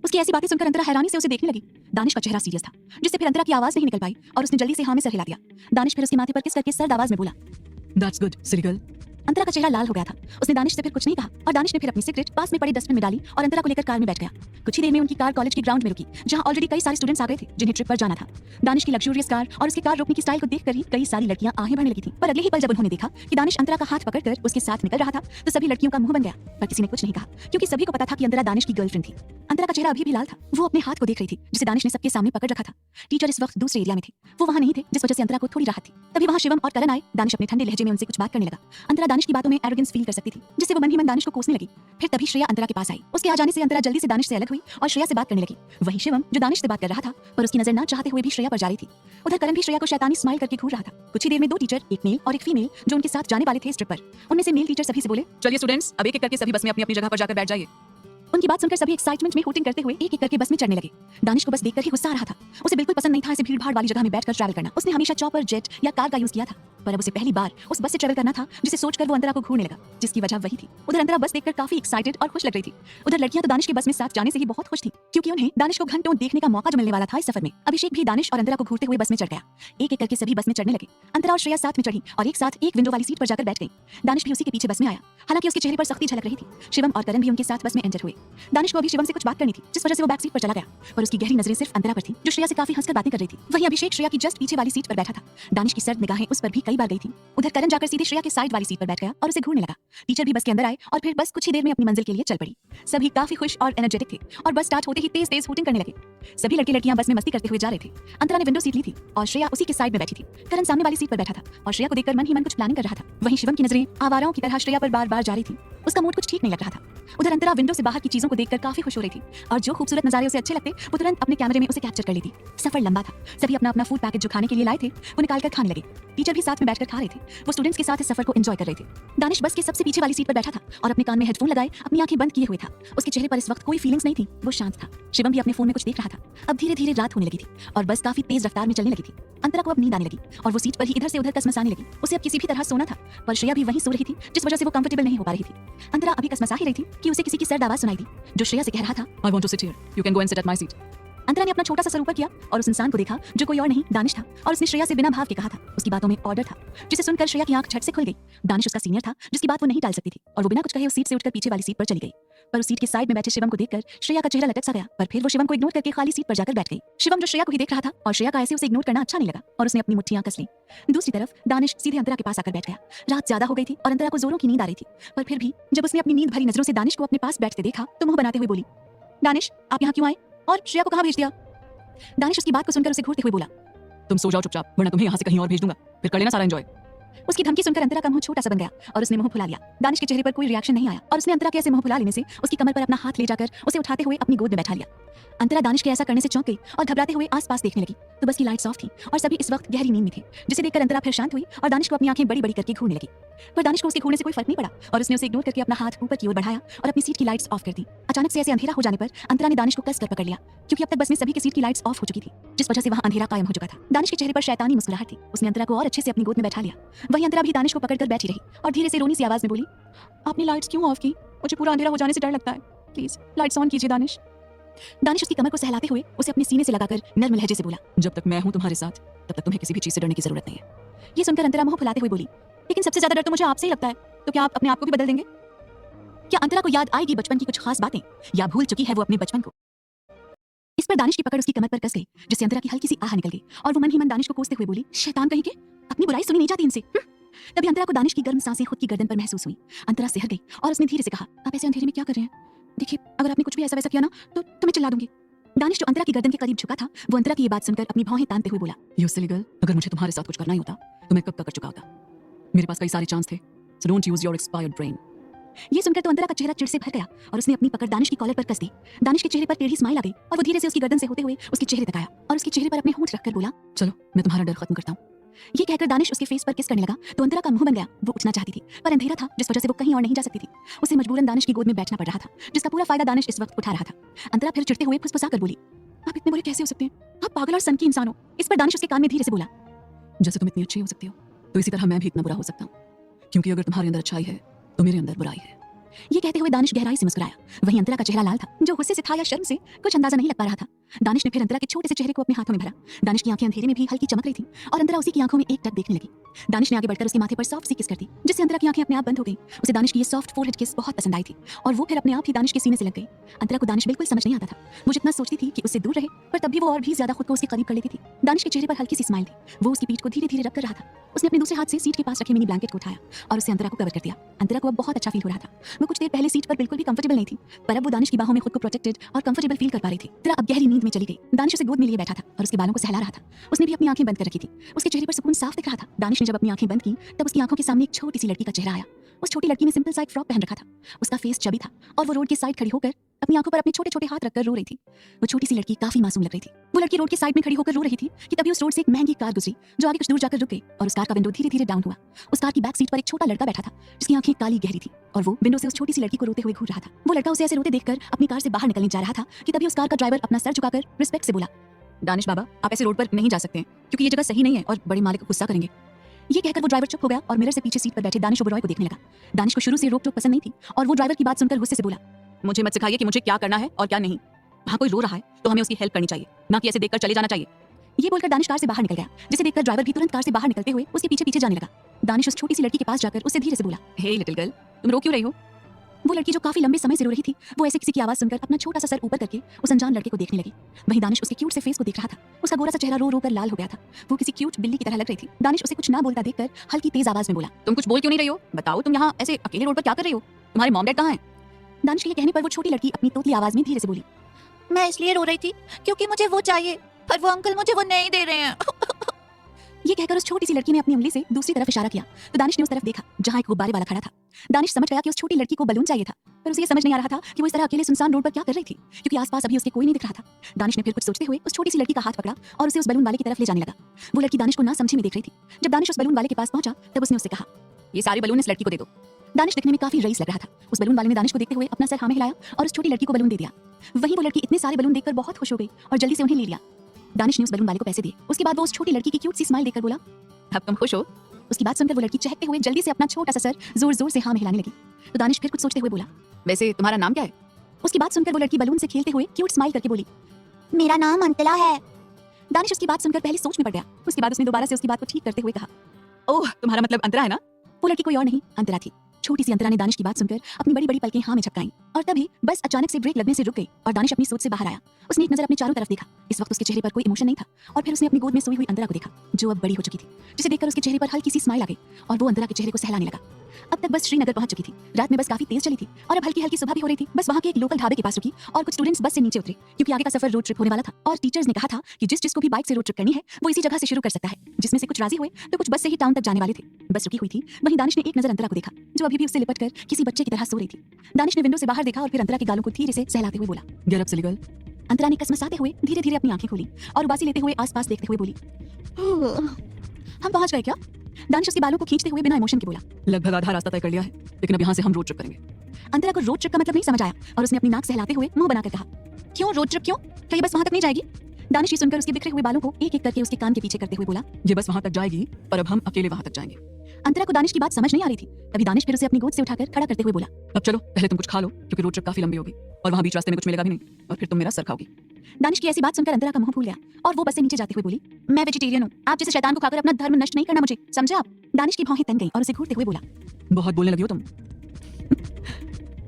उसकी ऐसी बातें सुनकर अंतरा हैरानी से उसे देखने लगी। दानिश का चेहरा सीरियस था, जिससे फिर अंतरा की आवाज नहीं निकल पाई और उसने जल्दी से हाँ में सर हिला दिया। दानिश फिर उसके माथे पर किस करके सर्द आवाज में बोला, दैट्स गुड सिली गर्ल। अंतरा का चेहरा लाल हो गया था। उसने दानिश से फिर कुछ नहीं कहा और दानिश ने फिर अपनी सिगरेट पास में पड़े डस्टबिन में डाली और अंतरा को लेकर कार में बैठ गया। कुछ ही देर में उनकी कार कॉलेज के ग्राउंड में रुकी, जहां ऑलरेडी कई सारे स्टूडेंट्स आ गए थे जिन्हें ट्रिप पर जाना था। दानिश की लग्जूरियस कार और उसकी कार रोकने की स्टाइल को देखकर ही कई सारी लड़कियां आहें भरने लगी थीं। पर अगले ही पल जब उन्होंने देखा कि दानिश अंतरा का हाथ पकड़कर उसके साथ निकल रहा था, तो सभी लड़कियों का मुंह बन गया, पर किसी ने कुछ नहीं कहा, क्योंकि सभी को पता था कि अंतरा दानिश की गर्लफ्रेंड थी। अंतरा का चेहरा अभी भी लाल था। वो अपने हाथ को देख रही थी जिसे दानिश ने सबके सामने पकड़ रखा था। टीचर इस वक्त दूसरे एरिया में थे, वो वहां नहीं थे, जिस वजह से अंतरा को थोड़ी राहत थी। तभी वहां शिवम और करण आए। दानिश अपने ठंडे लहजे में उनसे कुछ बात करने लगा। अंतरा दानिश की बातों में एरोगेंस फील कर सकती थी, जिससे वो मन ही मन दानिश को कोसने लगी। फिर तभी श्रेया अंतरा के पास आई। उसके आ जाने से अंतरा जल्दी से दानिश से अलग हुई और श्रेया से बात करने लगी। वही शिवम जो दानिश से बात कर रहा था, पर उसकी नजर न चाहते हुए भी श्रेया पर जा रही थी। उधर करण भी श्रेया को शैतानी स्माइल करके घूर रहा था। कुछ ही देर में दो टीचर, एक मेल और एक फीमेल, जो उनके साथ जाने वाले थे इस ट्रिप पर, उनमें से मेल टीचर सभी से बोले, चलिए स्टूडेंट्स, अब एक एक करके सभी बस में अपनी अपनी जगह पर जाकर बैठ जाइए। उनकी बात सुनकर सभी एक्साइटमेंट में हूटिंग करते हुए एक एक करके बस में चढ़ने लगे। दानिश को बस देखकर ही गुस्सा आ रहा था। उसे बिल्कुल पसंद नहीं था ऐसे भीड़-भाड़ वाली जगह में बैठकर ट्रैवल करना। उसने हमेशा चॉपर, जेट या कार का यूज किया था, पर अब उसे पहली बार उस बस से ट्रैवल करना था, जिसे सोचकर वो अंतरा को घूरने लगा, जिसकी वजह वही थी। उधर अंतरा बस देखकर काफी एक्साइटेड और खुश लग रही थी। उधर लड़कियां तो दानिश के बस में साथ जाने से ही बहुत खुश थी, क्योंकि उन्हें दानिश को घंटों देखने का मौका जो मिलने वाला था इस सफर में। अभिषेक भी दानिश और अंतरा को घूरते हुए बस में चढ़ गया। एक एक करके सभी बस में चढ़ने लगे। अंतरा और श्रेया साथ में चढ़ी और एक साथ एक विंडो वाली सीट पर जाकर बैठ गई। दानिश भी उसी के पीछे बस में आया, हालांकि उसके चेहरे पर सख्ती झलक रही थी। शिवम और करण भी उनके साथ बस में एंटर हुए। दानिश को अभी शिवम से कुछ बात करनी थी, जिस वजह से वो बैक सीट पर चला गया, पर उसकी गहरी नजरें सिर्फ अंतरा पर थी, जो श्रेया से काफी हंसकर बातें कर रही थी। वहीं अभिषेक श्रेया की जस्ट पीछे वाली सीट पर बैठा था। दानिश की सर्द निगाहें उस पर भी कई बार गई थी। उधर करण जाकर सीधे श्रेया के साइड वाली सीट पर बैठ गया और उसे घूरने लगा। टीचर भी बस के अंदर आए और फिर बस कुछ ही देर में अपनी मंजिल के लिए चल पड़ी। सभी काफी खुश और एनर्जेटिक थे और बस स्टार्ट होते ही तेज तेज हूटिंग करने लगे। सभी लड़के लड़कियां बस में मस्ती करते हुए जा रहे थे। अंतरा ने विंडो सीट ली थी और श्रेया उसी के साइड में बैठी थी। करण सामने वाली सीट पर बैठा था और श्रेया को देखकर मन ही मन कुछ प्लानिंग कर रहा था। वहीं शिवम की नजरें आवाराओं की तरह श्रेया पर बार बार जा रही थी। उसका मूड कुछ ठीक नहीं लग रहा था। उधर अंतरा विंडो से बाहर की चीजों को देखकर काफी खुश हो रही थी और जो खूबसूरत नजारे उसे अच्छे लगते वो तुरंत अपने कैमरे में उसे कैप्चर कर लेती। सफर लंबा था। सभी अपना अपना फूड पैकेट जो खाने के लिए लाए थे वो निकाल कर खाने लगे। टीचर भी साथ में बैठकर खा रहे थे। वो स्टूडेंट्स के साथ इस सफर को एंजॉय कर रहे थे। दानिश बस के सबसे पीछे वाली सीट पर बैठा था और अपने कान में हेडफोन लगाए अपनी आंखें बंद किए हुए था। उसके चेहरे पर इस वक्त कोई फीलिंग्स नहीं थी, वो शांत था। शिवम भी अपने फोन में कुछ देख रहा था। अब धीरे धीरे रात होने लगी थी और बस काफी तेज रफ्तार में चलने लगी थी। अंतरा को अब नींद आने लगी और वो सीट पर ही इधर से उधर कसमसाने लगी। उसे अब किसी भी तरह सोना था, पर श्रेया भी वहीं सो रही थी, जिस वजह से वो कंफर्टेबल नहीं हो पा रही थी। अंतरा अभी कसमसा ही रही थी कि उसे किसी की सर्द आवाज सुनाई दी, जो श्रेया से कह रहा था, I want to sit here. You can go and sit at my seat. अंतरा ने अपना छोटा सा सर ऊपर किया और उस इंसान को देखा जो कोई और नहीं दानिश था और उसने श्रेया से बिना भाव के कहा था। उसकी बातों में ऑर्डर था, जिसे सुनकर श्रेया की आंख झट से खुल गई। दानिश उसका सीनियर था, जिसकी बात वो नहीं टाल सकती थी और वो बिना कुछ कहे उस सीट से उठकर पीछे वाली सीट पर चली गई। पर उस सीट के साइड में बैठे शिवम को देखकर श्रेया का चेहरा लटक सा गया, पर फिर वो शिवम को इग्नोर करके खाली सीट पर जाकर बैठ गई। शिवम जो श्रेया को ही देख रहा था और श्रेया का ऐसे उसे इग्नोर करना अच्छा नहीं लगा और उसने अपनी मुट्ठियां कस ली। दूसरी तरफ दानिश सीधे अंतरा के पास आकर बैठ गया। रात ज्यादा हो गई थी और अंतरा को जोरों की नींद आ रही थी, पर फिर भी जब उसने अपनी नींद भरी नजरों से दानिश को अपने पास बैठते देखा तो मुंह बनाते हुए बोली, दानिश आप यहाँ क्यों आए और श्रेया को कहाँ भेज दिया? दानिश उसकी बात को सुनकर उसे घूरते हुए बोला, तुम सो जाओ चुपचाप, वरना तुम्हें यहाँ से कहीं और भेज दूंगा, फिर कर लेना सारा एंजॉय। उसकी धमकी सुनकर अंतरा का मुंह छोटा सा बन गया और उसने मुंह फुला लिया। दानिश के चेहरे पर कोई रिएक्शन नहीं आया और उसने अंतरा के ऐसे मुंह फुला लेने से उसकी कमर पर अपना हाथ ले जाकर उसे उठाते हुए अपनी गोद में बैठा लिया। अंतरा दानिश के ऐसा करने से चौंक गई और घबराते हुए आसपास देखने लगी तो बस की लाइट्स ऑफ थी और सभी इस वक्त गहरी नींद में थे, जिसे देखकर अंतरा फिर शांत हुई और दानिश को अपनी आंखें बड़ी बड़ी करके घूरने लगी। पर दानिश को उसके घूरने से कोई फर्क नहीं पड़ा और उसने उसे इग्नोर करके अपना हाथ ऊपर की ओर बढ़ाया और अपनी सीट की लाइट्स ऑफ कर दी। अचानक से ऐसे अंधेरा हो जाने पर अंतरा ने दानिश को कसकर पकड़ लिया, क्योंकि अब तक बस में सभी की सीट की लाइट्स ऑफ हो चुकी थी, जिस वजह से वहां अंधेरा कायम हो चुका था। दानिश के चेहरे पर शैतानी मुस्कुराहट थी। उसने अंतरा को और अच्छे से अपनी गोद में बैठा लिया। वहीं अंतरा भी दानिश को पकड़कर बैठी रही और धीरे से रोनी सी आवाज में बोली, आपने लाइट्स क्यों ऑफ की? मुझे पूरा अंधेरा हो जाने से डर लगता है, प्लीज लाइट्स ऑन कीजिए दानिश। दानिश उसकी कमर को सहलाते हुए उसे अपने सीने से लगाकर नर्म लहजे से बोला, जब तक मैं हूँ तुम्हारे साथ तब तक तुम्हें किसी भी चीज से डरने की जरूरत नहीं है। ये सुनकर अंतरा मुंह फुलाते हुए बोली, लेकिन सबसे ज्यादा डर तो मुझे आपसे ही लगता है, तो क्या आप अपने आप को भी बदल देंगे? क्या अंतरा को याद आएगी बचपन की कुछ खास बातें, या भूल चुकी है वो अपने बचपन को? इस पर दानिश की पकड़ उसकी कमर पर कस गई, जिससे अंतरा की हल्की सी आह निकल गई और वो मन ही मन दानिश को कोसते हुए बोली, शैतान कहीं के, अपनी बुराई सुनी नहीं जाती इनसे। तभी अंतरा को दानिश की गर्म सांसें खुद की गर्दन पर महसूस हुई। अंतरा सिहर गई और उसने धीरे से कहा, आप ऐसे अंधेरे में क्या कर रहे हैं? देखिए, अगर आपने कुछ भी ऐसा वैसा किया ना तो मैं चिल्ला दूंगी। दानिश जो अंतरा की गर्दन के करीब झुका था, वो अंतरा की ये बात सुनकर अपनी भौहें तानते हुए बोला, You silly girl, अगर मुझे तुम्हारे साथ कुछ करना ही होता तो मैं कब का कर चुका होता। मेरे पास कई सारे चांस थे, so don't use your expired brain. ये सुनकर तो अंतरा का चेहरा चिढ़ से भर गया और उसने अपनी पकड़ दानिश की कॉलर पर कस दी। दानिश के चेहरे पर टेढ़ी स्माइल आ गई और वो धीरे से उसकी गर्दन से होते हुए उसके चेहरे तक आया और उसके चेहरे पर अपने होंठ रखकर बोला, चलो मैं तुम्हारा डर खत्म करता हूँ। ये कहकर दानिश उसके फेस पर किस करने लगा तो अंतरा का मुंह बन गया। वो उठना चाहती थी पर अंधेरा था, जिस वजह से वो कहीं और नहीं जा सकती थी। उसे मजबूरन दानिश की गोद में बैठना पड़ रहा था, जिसका पूरा फायदा दानिश इस वक्त उठा रहा था। अंतरा फिर चिढ़ते हुए फुसफुसाकर बोली, आप इतने बुरे कैसे हो सकते हैं? आप पागल और सनकी इंसान हो। इस पर दानिश उसके कान में धीरे से बोला, जैसे तुम इतनी अच्छी हो सकती हो तो इसी तरह मैं भी इतना बुरा हो सकता हूँ, क्योंकि अगर तुम्हारे अंदर अच्छाई है तो मेरे अंदर बुराई है। ये कहते हुए दानिश गहराई से मुस्कुराया। वहीं अंतरा का चेहरा लाल था, जो गुस्से से था या शर्म से कुछ अंदाजा नहीं लग पा रहा था। दानिश ने फिर अंतरा के छोटे से चेहरे को अपने हाथों में भरा। दानिश की आंखें अंधेरे में भी हल्की चमक रही थी और अंतरा उसी की आंखों में एक टक देखने लगी। दानिश ने आगे बढ़कर उसके माथे पर सॉफ्ट सी किस कर दी, जिससे अंतरा की आंखें अपने आप बंद हो गई। उसे दानिश की ये सॉफ्ट फोरहेड किस बहुत पसंद आई थी और वो फिर अपने आप ही दानिश के सीने से लग गई। अंतरा को दानिश बिल्कुल समझ नहीं आता था। वो जितना सोचती थी कि उससे दूर रहे, पर तब भी वो और भी ज्यादा खुद को उसके करीब कर लेती थी। दानिश के चेहरे पर हल्की सी स्माइल थी। वो उसकी पीठ को धीरे धीरे रब कर रहा था। उसने अपने दूसरे हाथ से सीट के पास रखे मिनी ब्लैंकेट को उठाया और उसे अंतरा को कवर कर दिया। अंतरा को अब बहुत अच्छा फील हो रहा था। वो कुछ देर पहले सीट पर बिल्कुल भी कंफर्टेबल नहीं थी, पर अब वो दानिश की बाहों में खुद को प्रोटेक्टेड और कंफर्टेबल फील कर पा रही थी। अंतरा अब गहरी नींद में चली गई। दानिश उसे गोद में लिए बैठा था और उसके बालों को सहला रहा था। उसने भी अपनी आंखें बंद कर रखी थी। उसके चेहरे पर सुकून साफ दिख रहा था। दानिश ने जब अपनी आंखें बंद की तब उसकी आंखों के सामने एक छोटी सी लड़की का चेहरा आया। उस छोटी लड़की ने सिंपल सा एक फ्रॉक पहन रखा था। उसका फेस चबी था और वो रोड के साइड खड़ी होकर अपनी आंखों पर अपने छोटे छोटे हाथ रखकर रो रही थी। वो छोटी सी लड़की काफी मासूम लग रही थी। वो लड़की रोड के साइड में खड़ी होकर रो रही थी कि तभी उस रोड से एक महंगी कार गुजरी जो आगे कुछ दूर जाकर रुक गई और उस कार का विंडो धीरे धीरे डाउन हुआ। उस कार की बैक सीट पर एक छोटा लड़का बैठा था जिसकी आंखें काली गहरी थी और वो विंडो से उस छोटी सी लड़की को रोते हुए घूर रहा था। वो लड़का उसे ऐसे रोते देखकर अपनी कार से बाहर निकलने जा रहा था कि तभी उस कार का ड्राइवर अपना सर झुकाकर रिस्पेक्ट से बोला, दानिश बाबा, आप ऐसे रोड पर नहीं जा सकते हैं क्योंकि ये जगह सही नहीं है और बड़े मालिक गुस्सा करेंगे। ये कहकर वो ड्राइवर चुप हो गया और मिरर से पीछे सीट पर बैठे दानिश ओबरॉय को देखने लगा। दानिश को शुरू से रोक टोक पसंद नहीं थी और वो ड्राइवर की बात सुनकर गुस्से से बोला, मुझे मत सिखाइए कि मुझे क्या करना है और क्या नहीं। वहाँ कोई रो रहा है तो हमें उसकी हेल्प करनी चाहिए, ना कि ऐसे देखकर चले जाना चाहिए। ये बोलकर दानिश कार से बाहर निकल गया, जिसे देखकर ड्राइवर भी तुरंत कार से बाहर निकलते हुए उसके पीछे पीछे जाने लगा। दानिश उस छोटी सी लड़की के पास जाकर उससे धीरे से बोला, हे लिटिल गर्ल, तुम रो क्यों रही हो? वो लड़की जो काफी लंबे समय से रो रही थी, वो ऐसे किसी की आवाज सुनकर अपना छोटा सा सर ऊपर करके उस अनजान लड़के को देखने लगी। वहीं दानिश उसके क्यूट से फेस को देख रहा था। उसका गोरा सा चेहरा रो रो कर लाल हो गया था। वो किसी क्यूट बिल्ली की तरह लग रही थी। दानिश उसे कुछ ना बोलता देखकर हल्की तेज आवाज में बोला, तुम कुछ बोल क्यों नहीं रही हो? बताओ, तुम यहाँ ऐसे अकेले रोड पर क्या कर रही हो? तुम्हारे मॉम डैड कहाँ हैं? दानिश के ये कहने पर वो छोटी लड़की अपनी तोतली आवाज में धीरे से बोली, मैं इसलिए रो रही थी क्योंकि मुझे वो चाहिए, पर वो अंकल मुझे वो नहीं दे रहे हैं। ये कहकर उस छोटी सी लड़की ने अपनी उंगली से दूसरी तरफ इशारा किया तो दानिश ने उस तरफ देखा जहाँ एक गुब्बारे वाला खड़ा था। दानिश समझ गया कि उस छोटी लड़की को बलून चाहिए था, पर उसे ये समझ नहीं आ रहा था कि वो इस तरह अकेले सुनसान रोड पर क्या कर रही थी, क्योंकि आसपास अभी उसके कोई नहीं दिख रहा था। दानिश ने फिर कुछ सोचते हुए उस छोटी सी लड़की का हाथ पकड़ा और उसे उस बलून वाले की तरफ ले जाने लगा। वो लड़की दानिश को ना समझी में देख रही थी। जब दानिश उस बलून वाले के पास पहुंचा तब उसने उससे कहा, ये सारे बलून इस लड़की को दे दो। दानिश दिखने में काफी रईस लग रहा था। उस बलून वाले ने दानिश को देखते हुए अपना सर हाँ में हिलाया और उस छोटी लड़की को बलून दे दिया। वहीं वो लड़की इतने सारे बलून देखकर बहुत खुश हो गई और जल्दी से उन्हें ले लिया। दानिश ने उस बलून वाले को पैसे दिए। उसके बाद वो उस छोटी लड़की की क्यूट सी स्माइल देखकर बोला, अब तुम खुश हो? उसकी बात सुनकर वो लड़की चहकते हुए जल्दी से अपना छोटा सा सर जोर जोर से हाँ में हिलाने लगी। तो दानिश फिर कुछ सोचते हुए बोला, वैसे तुम्हारा नाम क्या है? उसकी बात सुनकर वो लड़की बलून से खेलते हुए क्यूट स्माइल करके बोली, मेरा नाम अंतला है। दानिश उसकी बात सुनकर पहले सोच में पड़ गया। उसके बाद उसने दोबारा से उसकी बात को ठीक करते हुए कहा, ओह, तुम्हारा मतलब अंतरा है ना? वो लड़की कोई और नहीं, अंतरा थी। छोटी सी अंतरा ने दानिश की बात सुनकर अपनी बड़ी बड़ी पलकें हाँ में झपकाईं और तभी बस अचानक से ब्रेक लगने से रुक गई और दानिश अपनी सोच से बाहर आया। उसने एक नजर अपने चारों तरफ देखा। इस वक्त उसके चेहरे पर कोई इमोशन नहीं था और फिर उसने अपनी गोद में सोई हुई अंतरा को देखा जो अब बड़ी हो चुकी थी, जिसे देखकर उसके चेहरे पर हल्की सी स्माइल आ गई और वो अंतरा के चेहरे को सहलाने लगा। अब तक बस श्रीनगर पहुंच चुकी थी। रात में बस काफी तेज चली थी और अब हल्की हल्की सुबह भी हो रही थी। बस वहाँ के एक लोकल ढाबे के पास रुकी और कुछ स्टूडेंट्स बस से नीचे उतरे क्योंकि आगे का सफर रोड ट्रिप होने वाला था और टीचर्स ने कहा था कि जिसको भी बाइक से रोड ट्रिप करनी है वो इसी जगह से शुरू कर सकता है। जिसमें से कुछ राजी हुए तो कुछ बस से ही टाउन तक जाने वाले थे। बस रुकी हुई थी। वहीं दानिश ने एक नजर अंतरा को देखा जो अभी भी उससे लिपट कर किसी बच्चे की तरह सो रही थी। दानिश ने विंडो से बाहर देखा और फिर अंतरा के गालों को धीरे से सहलाते हुए बोला, गेट अप सिली गर्ल। अंतरा ने कसमसाते हुए धीरे धीरे अपनी आंखें खोली और उबासी लेते हुए आसपास देखते हुए बोली, हम पहुंच गए क्या? दानिश उसके बालों को खींचते हुए बिना इमोशन के बोला, लगभग आधा रास्ता तय कर लिया है, लेकिन अब यहाँ से हम रोड ट्रिप करेंगे। अंतरा को रोड ट्रिप का मतलब नहीं समझ आया और उसने अपनी नाक सहलाते हुए मुंह बनाकर कहा, क्यों रोड ट्रिप क्यों? क्या ये बस वहां तक नहीं जाएगी? दानिश ये सुनकर उसके बिखरे हुए बालों को एक एक करके उसके कान के पीछे करते हुए बोला, ये बस वहाँ तक जाएगी पर अब हम अकेले वहाँ तक जाएंगे। अंतरा को दानिश की बात समझ नहीं आ रही थी। तभी दानिश फिर उसे अपनी गोद से उठाकर खड़ा करते हुए बोला, अब चलो पहले तुम कुछ खा लो क्योंकि रोड ट्रिप काफी लंबी होगी और वहाँ बीच रास्ते में कुछ मिलेगा भी नहीं और फिर तुम मेरा सर खाओगी। दानिश की ऐसी बात सुनकर अंतरा का मुंह फूल गया और वो बस से नीचे जाते हुए बोली, मैं वेजिटेरियन हूँ, आप जैसे शैतान को खाकर अपना धर्म नष्ट नहीं करना मुझे, समझे आप? दानिश की भौहें तन गई और उसे घूरते हुए बोला, बहुत बोलने लगी हो तुम।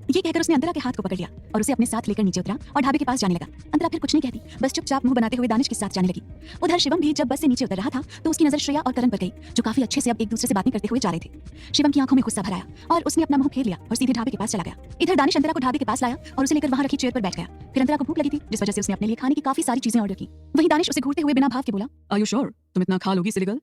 ये कहकर उसने अंतरा के हाथ को पकड़ लिया और उसे अपने साथ लेकर नीचे उतरा और ढाबे के पास जाने लगा। अंतरा फिर कुछ नहीं कहती, बस चुपचाप मुंह बनाते हुए दानिश के साथ जाने लगी। उधर शिवम भी जब बस से नीचे उतर रहा था तो उसकी नजर श्रेया और करण पर गई जो काफी अच्छे से अब एक दूसरे से बातें करते हुए जा रहे थे। शिवम की आंखों में गुस्सा भर आया और उसने अपना मुंह फेर लिया और सीधे ढाबे के पास चला गया। इधर दानिश अंतरा को ढाबे के पास लाया और उसे लेकर वहां रखी चेयर पर बैठ गया। फिर अंतरा को भूख लगी थी जिस वजह से उसने अपने लिए खाने की काफी सारी चीजें ऑर्डर की। वहीं दानिश उसे घूरते हुए बिना भाव के बोला, आर यू श्योर तुम इतना खा लोगी सिली गर्ल?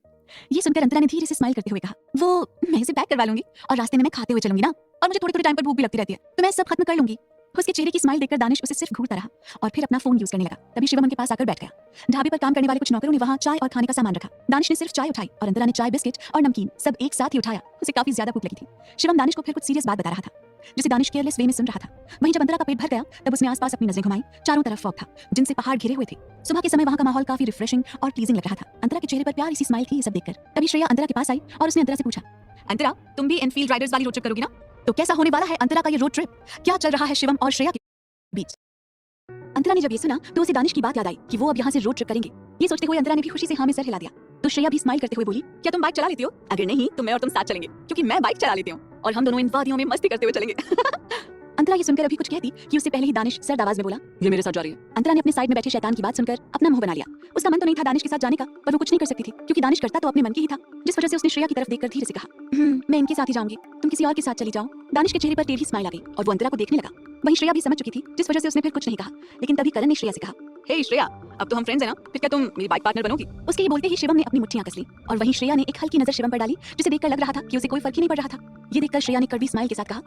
ये सुनकर अंतरा ने धीरे से स्माइल करते हुए कहा, वो मैं इसे पैक करवा लूंगी और रास्ते में मैं खाते हुए चलूंगी ना, और मुझे थोड़ी थोड़ी टाइम पर भूख भी लगती रहती है तो मैं सब खत्म कर लूंगी। उसके चेहरे की स्माइल देखकर दानिश उसे सिर्फ घूरता रहा और फिर अपना फोन यूज करने लगा। तभी शिवम उनके पास आकर बैठ गया। ढाबे पर काम करने वाले कुछ नौकरों ने वहां चाय और खाने का सामान रखा। दानिश ने सिर्फ चाय उठाई और अंतरा ने चाय, बिस्किट और नमकीन सब एक साथ ही उठाया। उसे काफी ज्यादा भूख लगी थी। शिवम दानिश को फिर कुछ सीरियस बात बता रहा था जिसे दानिश केयरलेस वे में सुन रहा था। वहीं जब अंतरा का पेट भर गया तब उसने आसपास अपनी नजरें घुमाई। चारों तरफ फॉग था जिनसे पहाड़ घिरे हुए थे। सुबह के समय वहां का माहौल काफी रिफ्रेशिंग और प्लीजिंग लग रहा था। अंतरा के चेहरे पर प्यारी सी स्माइल थी ये सब देखकर। तभी श्रेया अंतरा के पास आई और उसने अंतरा से पूछा, अंतरा तुम भी एनफील्ड राइडर्स वाली रोड ट्रिप करोगी ना? तो कैसा होने वाला है अंतरा का ये रोड ट्रिप? क्या चल रहा है शिवम और श्रेया के बीच? अंतरा ने जब ये सुना तो उसे दानिश की बात याद आई कि वो अब यहाँ से रोड ट्रिप करेंगे। ये सोचते हुए अंतरा ने भी खुशी से हाँ में सर हिला दिया। तो श्रेया भी स्माइल करते हुए बोली, क्या तुम बाइक चला लेती हो? अगर नहीं तो मैं और तुम साथ चलेंगे, क्योंकि मैं बाइक चला लेती हूँ और हम दोनों इन वादियों में मस्ती करते हुए चलेंगे। अंतरा ये सुनकर अभी कुछ कहती कि उससे पहले ही दानिश सर्द आवाज में बोला, ये मेरे साथ जा रही है। अंतरा ने अपने साइड में बैठे शैतान की बात सुनकर अपना मुंह बना लिया। उसका मन तो नहीं था दानिश के साथ जाने का, पर वो कुछ नहीं कर सकती थी क्योंकि दानिश करता तो अपने मन की ही था। जिस वजह से उसने श्रेया की तरफ देखकर धीरे से कहा, मैं इनके साथ ही जाऊंगी, तुम किसी और के साथ चली जाओ। दानिश के चेहरे पर टेढ़ी स्माइल आ गई और वो अंतरा को देखने लगा। वहीं श्रेया भी समझ चुकी थी, जिस वजह से उसने फिर कुछ नहीं कहा। लेकिन तभी करण ने श्रेया से कहा, हे श्रेया, अब तो हम फ्रेंड्स हैं ना, फिर क्या तुम मेरी बाइक पार्टनर बनोगी? उसके ये बोलते ही शिवम ने अपनी मुट्ठियां कस ली और वहीं श्रेया ने एक हल्की नजर शिवम पर डाली, जिसे देखकर लग रहा था कि उसे कोई फर्क ही नहीं पड़ रहा था। ये देखकर श्रेया ने कड़वी स्माइल के साथ कहा,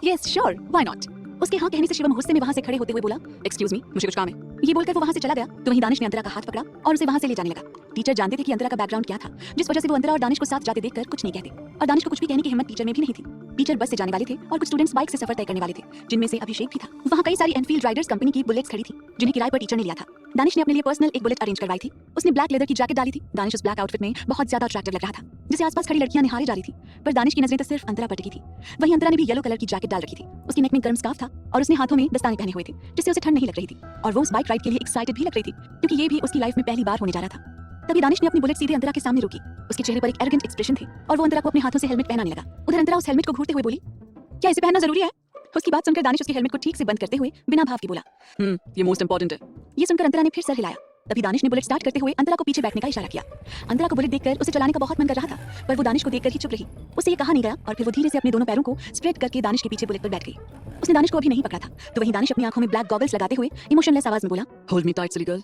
यस श्योर, व्हाई नॉट। उसके हाँ कहने से शिवम गुस्से में वहां से खड़े होते हुए बोला, एक्सक्यूज मी, मुझे कुछ काम है। ये बोलकर वो वहां से चला गया। तो वहीं दानिश ने अंतरा का हाथ पकड़ा और उसे वहां से ले जाने लगा। टीचर जानते थे कि अंतरा का बैकग्राउंड क्या था, जिस वजह से वो अंतरा और दानिश को साथ जाते देखकर कुछ नहीं कहते और दानिश को कुछ भी कहने की हिम्मत टीचर में भी नहीं थी। टीचर बस से जाने वाले थे और कुछ स्टूडेंट्स बाइक से सफर तय करने वाले थे, जिनमें से अभिषेक भी था। वहाँ कई सारी एनफील्ड राइडर्स कंपनी की बुलेट्स खड़ी थी, जिन्हें किराए पर टीचर ने लिया था। दानिश ने अपने लिए पर्सनल एक बुलेट अरेंज करवाई थी। उसने ब्लैक लेदर की जैकेट डाली थी। दानिश उस ब्लैक आउटफिट में बहुत ज्यादा अट्रैक्टिव लग रहा था, जिसे आसपास खड़ी लड़कियां निहारे जा रही थी, पर दानिश की नजरें तो सिर्फ अंतरा पर टिकी थी। वहीं अंतरा ने भी येलो कलर की जैकेट डाल रखी थी। उसकी नेक में गर्म स्कार्फ था और उसने हाथों में दस्ताने पहने हुए थे, जिससे उसे ठंड नहीं लग रही थी और वो उस बाइक राइड के लिए एक्साइटेड भी लग रही थी, क्योंकि ये भी उसकी लाइफ में पहली बार होने जा रहा था। तभी दानिश ने अपनी बुलेट सीधे अंतरा के सामने रोकी। उसके चेहरे पर एक एरोगेंट एक्सप्रेशन थे और वो अंतरा को अपने हाथों से हेलमेट पहनाने लगा। उधर अंतरा उस हेलमेट को घूरते हुए बोली, क्या इसे पहनना जरूरी है? उसकी बात सुनकर दानिश उसके हेलमेट को ठीक से बंद करते हुए बिना भाव के बोला, ये मोस्ट इंपॉर्टेंट है। ये सुनकर अंतरा ने फिर सर हिलाया। तभी दानिश ने बुलेट स्टार्ट करते हुए अंतरा को पीछे बैठने का इशारा किया। अंतरा को बुलेट देखकर उसे चलाने का बहुत मन कर रहा था, पर वो दानिश को देखकर ही चुप रही। उसे ये कहा नहीं गया और फिर वो धीरे से अपने दोनों पैरों को स्प्रेड करके दानिश के पीछे बुलेट पर बैठ गई। उसने दानिश को अभी नहीं पकड़ा था, तो वहीं दानिश अपनी आंखों में ब्लैक गॉगल्स लगाते हुए इमोशनलेस आवाज में बोला, hold me tight silly girl.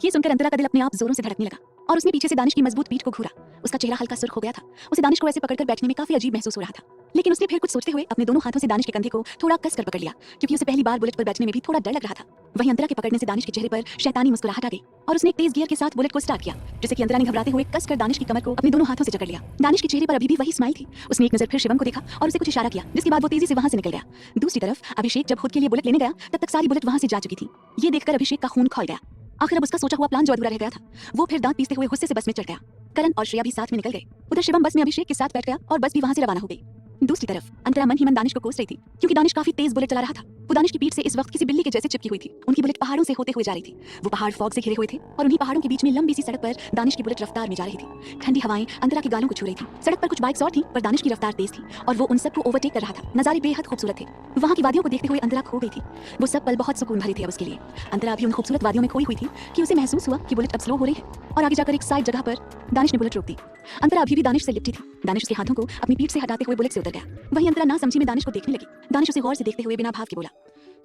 ये सुनकर अंतरा का दिल अपने आप जोरों से धड़कने लगा और उसने पीछे से दानिश की मजबूत पीठ को घूरा। उसका चेहरा हल्का सुर्ख हो गया था। उसे दानिश को ऐसे पकड़कर बैठने में काफी अजीब महसूस हो रहा था, लेकिन उसने फिर कुछ सोचते हुए अपने दोनों हाथों से दानिश के कंधे को थोड़ा कसकर पकड़ लिया, क्योंकि उसे पहली बार बुलेट पर बैठने में भी थोड़ा डर लग रहा था। वहीं अंतरा के पकड़ने से दानिश के चेहरे पर शैतानी मुस्कुराहट आ गई और उसने एक तेज गियर के साथ बुलेट को स्टार्ट किया, जिससे कि अंतरा ने घबराते हुए कसकर दानिश की कमर को अपने दोनों हाथों से जकड़ लिया। दानिश के चेहरे पर अभी भी वही स्माइल थी। उसने एक नजर फिर शिवम को देखा और उसे कुछ इशारा किया, जिसके बाद वो तेजी से वहां से निकल गया। दूसरी तरफ अभिषेक जब खुद के लिए बुलेट लेने गया, तब तक सारी बुलेट वहां से जा चुकी थी। ये देखकर अभिषेक का खून खौल गया। आखिर अब उसका सोचा हुआ प्लान जो अधूरा रह गया था, वो फिर दांत पीसते हुए गुस्से से बस में चढ़ गया। करण और श्रेया भी साथ में निकल गए। उधर शिवम बस में अभिषेक के साथ बैठ गया और बस भी वहां से रवाना हो गई। दूसरी तरफ अंतरा मन ही मन दानिश को कोस रही थी, क्योंकि दानिश काफी तेज बुलेट चला रहा था। वो दानिश की पीठ से इस वक्त किसी बिल्ली के जैसे चिपकी हुई थी। उनकी बुलेट पहाड़ों से होते हुए जा रही थी। वो पहाड़ फॉग से घिरे हुए थे और उन्हीं पहाड़ों के बीच में लंबी सी सड़क पर दानिश की बुलेट रफ्तार में जा रही थी। ठंडी हवाएं अंतरा के गालों को छू रही थी। सड़क पर कुछ बाइक्स और थी, पर दानिश की रफ्तार तेज थी और वो उन सबको ओवरटेक कर रहा था। नजारे बेहद खूबसूरत थे। वहां की वादियों को देखते हुए अंतरा खो गई थी। वो सब पल बहुत सुकून भरे थे अब उसके लिए। अंतरा अभी उन खूबसूरत वादियों में खोई हुई थी कि उसे महसूस हुआ कि बुलेट अब स्लो हो रही है और आगे जाकर एक साइड जगह पर दानिश ने बुलेट रोक दी। अंतरा अभी भी दानिश से लिपटी थी। दानिश उसके हाथों को अपनी पीठ से हटाते हुए बुलेट से उतर गया। वहीं अंतरा ना समझी में दानिश को देखने लगी। दानिश उसे गौर से देखते हुए बिना भाव के बोला,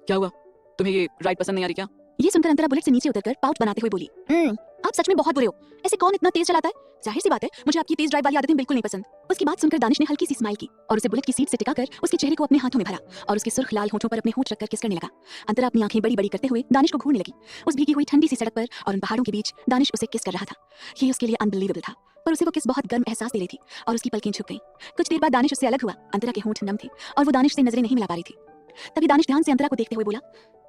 क्या हुआ, तुम्हें ये राइड पसंद नहीं आ रही क्या? ये सुनकर अंतरा बुलेट से नीचे उतरकर पाउट बनाते हुए बोली, आप सच में बहुत बुरे हो। ऐसे कौन इतना तेज चलाता है? जाहिर सी बात है, मुझे आपकी तेज ड्राइव वाली आदतें बिल्कुल नहीं पसंद। उसकी बात सुनकर दानिश ने हल्की सी स्माइल की और उसे बुलेट की सीट से टिकाकर उसके चेहरे को अपने हाथों में भरा और उसके सुर्ख लाल होठों पर अपने होंठ रखकर किस करने लगा। अंतरा अपनी आंखें बड़ी बड़ी करते हुए दानिश को घूरने लगी। उस भीगी हुई ठंडी सी सड़क पर और उन पहाड़ों के बीच दानिश उसे किस कर रहा था। ये उसके लिए अनबिलीवेबल था, पर उसे वो किस बहुत गर्म एहसास दे रही थी और उसकी पलकें झुक गईं। कुछ देर बाद दानिश उससे अलग हुआ। अंतरा के होंठ नम थे और वो दानिश से नजरें नहीं मिला पा रही थी। तभी दानिश ध्यान से अंतरा को देखते हुए बोला,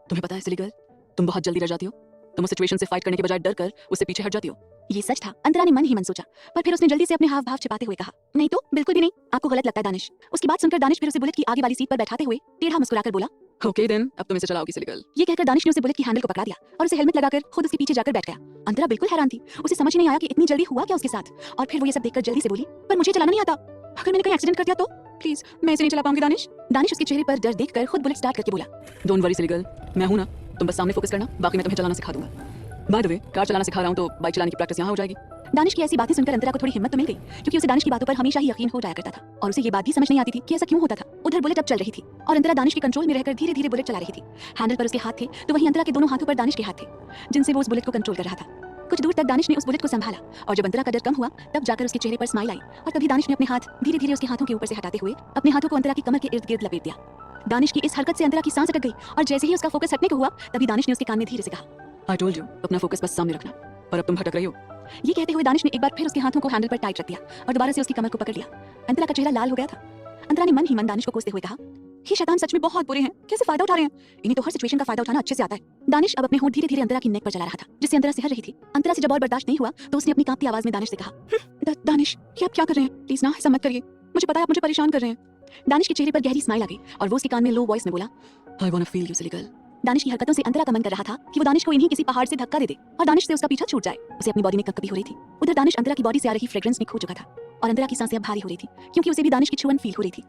तुम्हें पता है सिली गर्ल, तुम बहुत जल्दी रह जाती हो। तुम उस सिचुएशन से फाइट करने के बजाय डर कर उससे पीछे हट जाती हो। ये सच था। अंतरा ने मन ही मन सोचा, पर फिर उसने जल्दी से अपने हाव भाव छिपाते हुए कहा, नहीं तो बिल्कुल भी नहीं, आपको गलत लगता है दानिश। उसकी बात सुनकर दानिश फिर उसे बुलेट की आगे वाली सीट पर बैठाते हुए टेढ़ा मुस्कुराकर बोला, ओके देन, अब तुम इसे चलाओगी सिली गर्ल। ये कहकर दानिश ने उसे बुलेट की हैंडल को पकड़ा दिया और उसे हेलमेट लगाकर खुद उसके पीछे जाकर बैठ गया। अंतरा बिल्कुल हैरान थी। उसे समझ नहीं आया कि इतनी जल्दी हुआ क्या उसके साथ। और फिर वो ये सब देखकर जल्दी से बोली, पर मुझे चलाना नहीं आता। अगर मैंने कहीं एक्सीडेंट कर दिया तो प्लीज मैं इसे नहीं चला पाऊंगी दानिश। दानिश उसके चेहरे पर डर देखकर खुद बुलेट स्टार्ट करके बोला, डोंट वरी सिली गर्ल, मैं हूं ना, तुम बस सामने फोकस करना, बाकी मैं तुम्हें चलाना सिखा दूंगा। बाय द वे, कार चलाना सिखा रहा हूं तो बाइक चलाने की प्रैक्टिस यहां हो जाएगी। दानिश की ऐसी बातें सुनकर अंतरा को थोड़ी हिम्मत तो मिल गई, क्योंकि उसे दानिश की बातों पर हमेशा ही यकीन हो जाया करता था और उसे ये बात भी समझ नहीं आती थी कि ऐसा क्यों होता था। उधर बुलेट अब चल रही थी और अंतरा दानिश के कंट्रोल में रहकर धीरे धीरे बुलेट चला रही थी। हैंडल पर उसके हाथ थे, तो वहीं अंतरा के दोनों हाथों पर दानिश के हाथ थे, जिनसे वो उस बुलेट को कंट्रोल कर रहा था। कुछ दूर तक दानिश ने उस बुलेट को संभाला और जब अंतरा का डर कम हुआ, तब जाकर उसके चेहरे पर स्माइल आई और तभी दानिश ने अपने हाथ धीरे धीरे उसके हाथों के ऊपर से हटाते हुए अपने हाथों को अंतरा की कमर के इर्द गिर्द लपेट दिया। दानिश की इस हरकत से अंतरा की सांस अटक गई और जैसे ही उसका फोकस हटने को हुआ, तभी दानिश ने उसके कान में धीरे से कहा, आई टोल्ड यू, अपना फोकस बस सामने रखना, पर अब तुम भटक रही हो। ये कहते हुए दानिश ने एक बार फिर उसके हाथों को हैंडल पर टाइट रख दिया और दोबारा से उसकी कमर को पकड़ लिया। अंतरा का चेहरा लाल हो गया था। अंतरा ने मन ही मन दानिश को कोसते हुए कहा, ये शैतान सच में बहुत बुरे हैं, कैसे फायदा उठा रहे हैं? इन्हें तो हर सिचुएशन का फायदा उठाना अच्छे से आता है। दानिश अब अपने होंठ धीरे धीरे अंतरा की नेक पर चला रहा था, जिससे अंतरा सिहर रही थी। अंतरा से जब और बर्दाश्त नहीं हुआ, तो उसने अपनी कांपती आवाज में दानिश से कहा, दानिश ये आप क्या कर रहे हैं? प्लीज ना ऐसा मत करिए, मुझे पता है आप मुझे परेशान कर रहे हैं। दानिश के चेहरे पर गहरी स्माइल आ गई और वो उसके कान में लो वॉइस में बोला, I want to feel you silly girl, Danish की हरकतों से अंतरा का मन कर रहा था कि वो दानिश को इन्हीं किसी पहाड़ से धक्का दे दे और दानिश से उसका पीछा छूट जाए। उसे अपनी बॉडी में कंपकपी हो रही थी। उधर दानिश अंतरा की बॉडी से आ रही फ्रेग्रेंस में खो चुका था और अंतरा की सांसें अब भारी हो रही थी क्योंकि उसे भी दानिश की छुअन फील हो रही थी।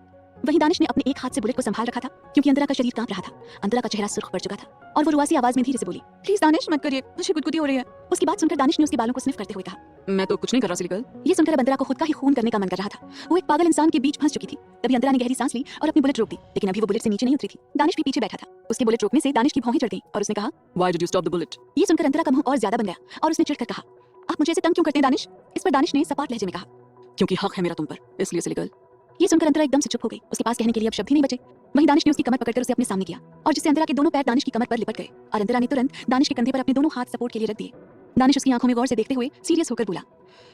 वहीं दानिश ने अपने एक हाथ से बुलेट को संभाल रखा था क्योंकि अंतरा का शरीर कांप रहा था। अंतरा का चेहरा सुर्ख पड़ चुका था और वो रुआसी आवाज में धीरे से बोली, प्लीज दानिश मत करिए, मुझे गुदगुदी हो रही है। उसकी बात सुनकर दानिश ने उसके बालों को स्निफ करते हुए कहा, मैं तो कुछ नहीं कर रहा सिली गर्ल। ये सुनकर अब अंतरा को खुद का ही खून करने का मन कर रहा था। वो एक पागल इंसान के बीच फंस चुकी थी। तभी अंतरा ने गहरी सांस ली और अपनी बुलेट रोक दी, लेकिन अभी वो बुलेट से नीचे नहीं उतरी थी। दानिश भी पीछे बैठा था। उसके बुलेट रोकने से दानिश की भौहें चढ़ गईं और उसने कहा, Why did you stop the bullet? ये सुनकर अंतरा का मुंह और ज्यादा बन गया और उसने चिढ़कर कहा, आप मुझे ऐसे तंग क्यों करते हैं दानिश? इस पर दानिश ने सपाट लहजे में कहा, क्योंकि हक है मेरा तुम पर, इसलिए सिली गर्ल। ये सुनकर अंतरा एकदम से चुप हो गई। उसके पास कहने के लिए अब शब्द ही नहीं बचे। वहीं दानिश ने उसकी कमर पकड़कर उसे अपने सामने किया और जिससे अंतरा के दोनों पैर दानिश की कमर पर लिपट गए और अंतरा ने तुरंत दानिश के कंधे पर अपने दोनों हाथ सपोर्ट के लिए रख दिए। दानिश उसकी आंखों में गौर से देखते हुए सीरियस होकर बोला,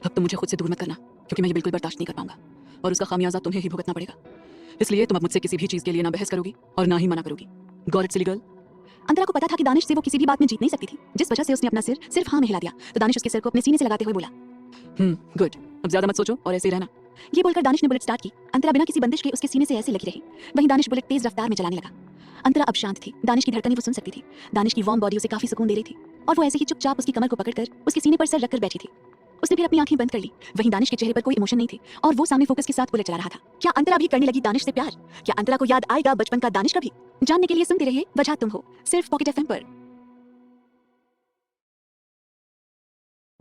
अब तुम मुझे खुद से दूर मत करना क्योंकि मैं ये बिल्कुल बर्दाश्त नहीं कर पाऊंगा और उसका खामियाजा तुम्हें ही भुगतना पड़ेगा। इसलिए तुम अब मुझसे किसी भी चीज के लिए ना बहस करोगी और ना ही मना करोगी। Got it silly girl? Antara को पता था कि दानिश से वो किसी भी बात में जीत नहीं सकती थी, जिस वजह से उसने अपना सिर सिर्फ हाँ में हिला दिया। तो दानिश उसके सिर को अपने सीने से लगाते हुए बोला, गुड, अब ज्यादा मत सोचो और ऐसे ही रहना। ये बोलकर दानिश ने बुलेट स्टार्ट की। अंतरा बिना किसी बंदिश के उसके सीने से ऐसे लगी रही। वहीं दानिश बुलेट तेज रफ्तार में चलाने लगा। अंतरा अब शांत थी। दानिश की धड़कनें वो सुन सकती थी। दानिश की वार्म बॉडी उसे काफी सुकून दे रही थी और वो ऐसे ही चुपचाप उसकी कमर को पकड़कर उसके सीने पर सर रखकर बैठी थी। उसने फिर अपनी आंखें बंद कर ली। वहीं दानिश के चेहरे पर कोई इमोशन नहीं थे और वो सामने फोकस के साथ बुलेट चला रहा था। क्या अंतरा भी करने लगी दानिश से प्यार? क्या अंतरा को याद आएगा बचपन का दानिश कभी? जानने के लिए सुनते रहिए वजह तुम हो, सिर्फ पॉकेट एफएम पर।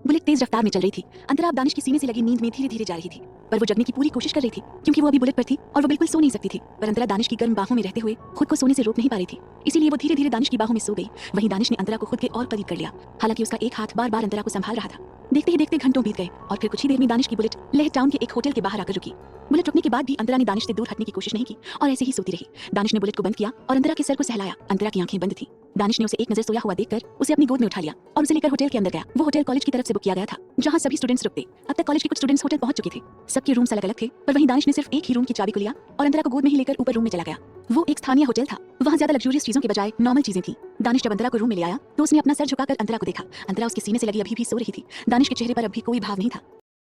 बुलेट तेज रफ्तार में चल रही थी। अंतरा अब दानिश की सीने से लगी नींद में धीरे धीरे जा रही थी, पर वो जगने की पूरी कोशिश कर रही थी क्योंकि वो अभी बुलेट पर थी और वो बिल्कुल सो नहीं सकती थी। पर अंतरा दानिश की गर्म बाहों में रहते हुए खुद को सोने से रोक नहीं पा रही थी, इसीलिए वो धीरे धीरे दानिश की बाहों में सो गई। वहीं दानिश ने अंतरा को खुद के और करीब कर लिया, हालांकि उसका एक हाथ बार बार अंतरा को संभाल रहा था। देखते ही देखते घंटों बीत गए और फिर कुछ ही देर में दानिश की बुलेट लेह टाउन के एक होटल के बाहर आकर रुकी। बुलेट रुकने के बाद भी अंतरा ने दानिश से दूर हटने की कोशिश नहीं की और ऐसे ही सोती रही। दानिश ने बुलेट को बंद किया और अंतरा के सर को सहलाया। अंतरा की आंखें बंद थी। दानिश ने उसे एक नजर सोया हुआ देखकर उसे अपनी गोद में उठा लिया और उसे लेकर होटल के अंदर गया। वो होटल कॉलेज की तरफ से बुक किया गया था, जहां सभी स्टूडेंट्स रुकते। अब तक कॉलेज के कुछ स्टूडेंट्स होटल पहुंच चुके थे। सबके रूम्स अलग अलग थे, पर वहीं दानिश ने सिर्फ एक ही रूम की चाबी को लिया और अंतरा को गोद में ही लेकर ऊपर रूम में चला गया। वो एक स्थानीय होटल था। वहां ज्यादा लग्जूरियस चीजों के बजाय नॉर्मल चीजें थी। दानिश जब अंतरा को रूम में ले आया तो उसने अपना सर झुकाकर अंतरा को देखा। अंतरा उसके सीने से लगी अभी भी सो रही थी। दानिश के चेहरे पर अभी कोई भाव नहीं था।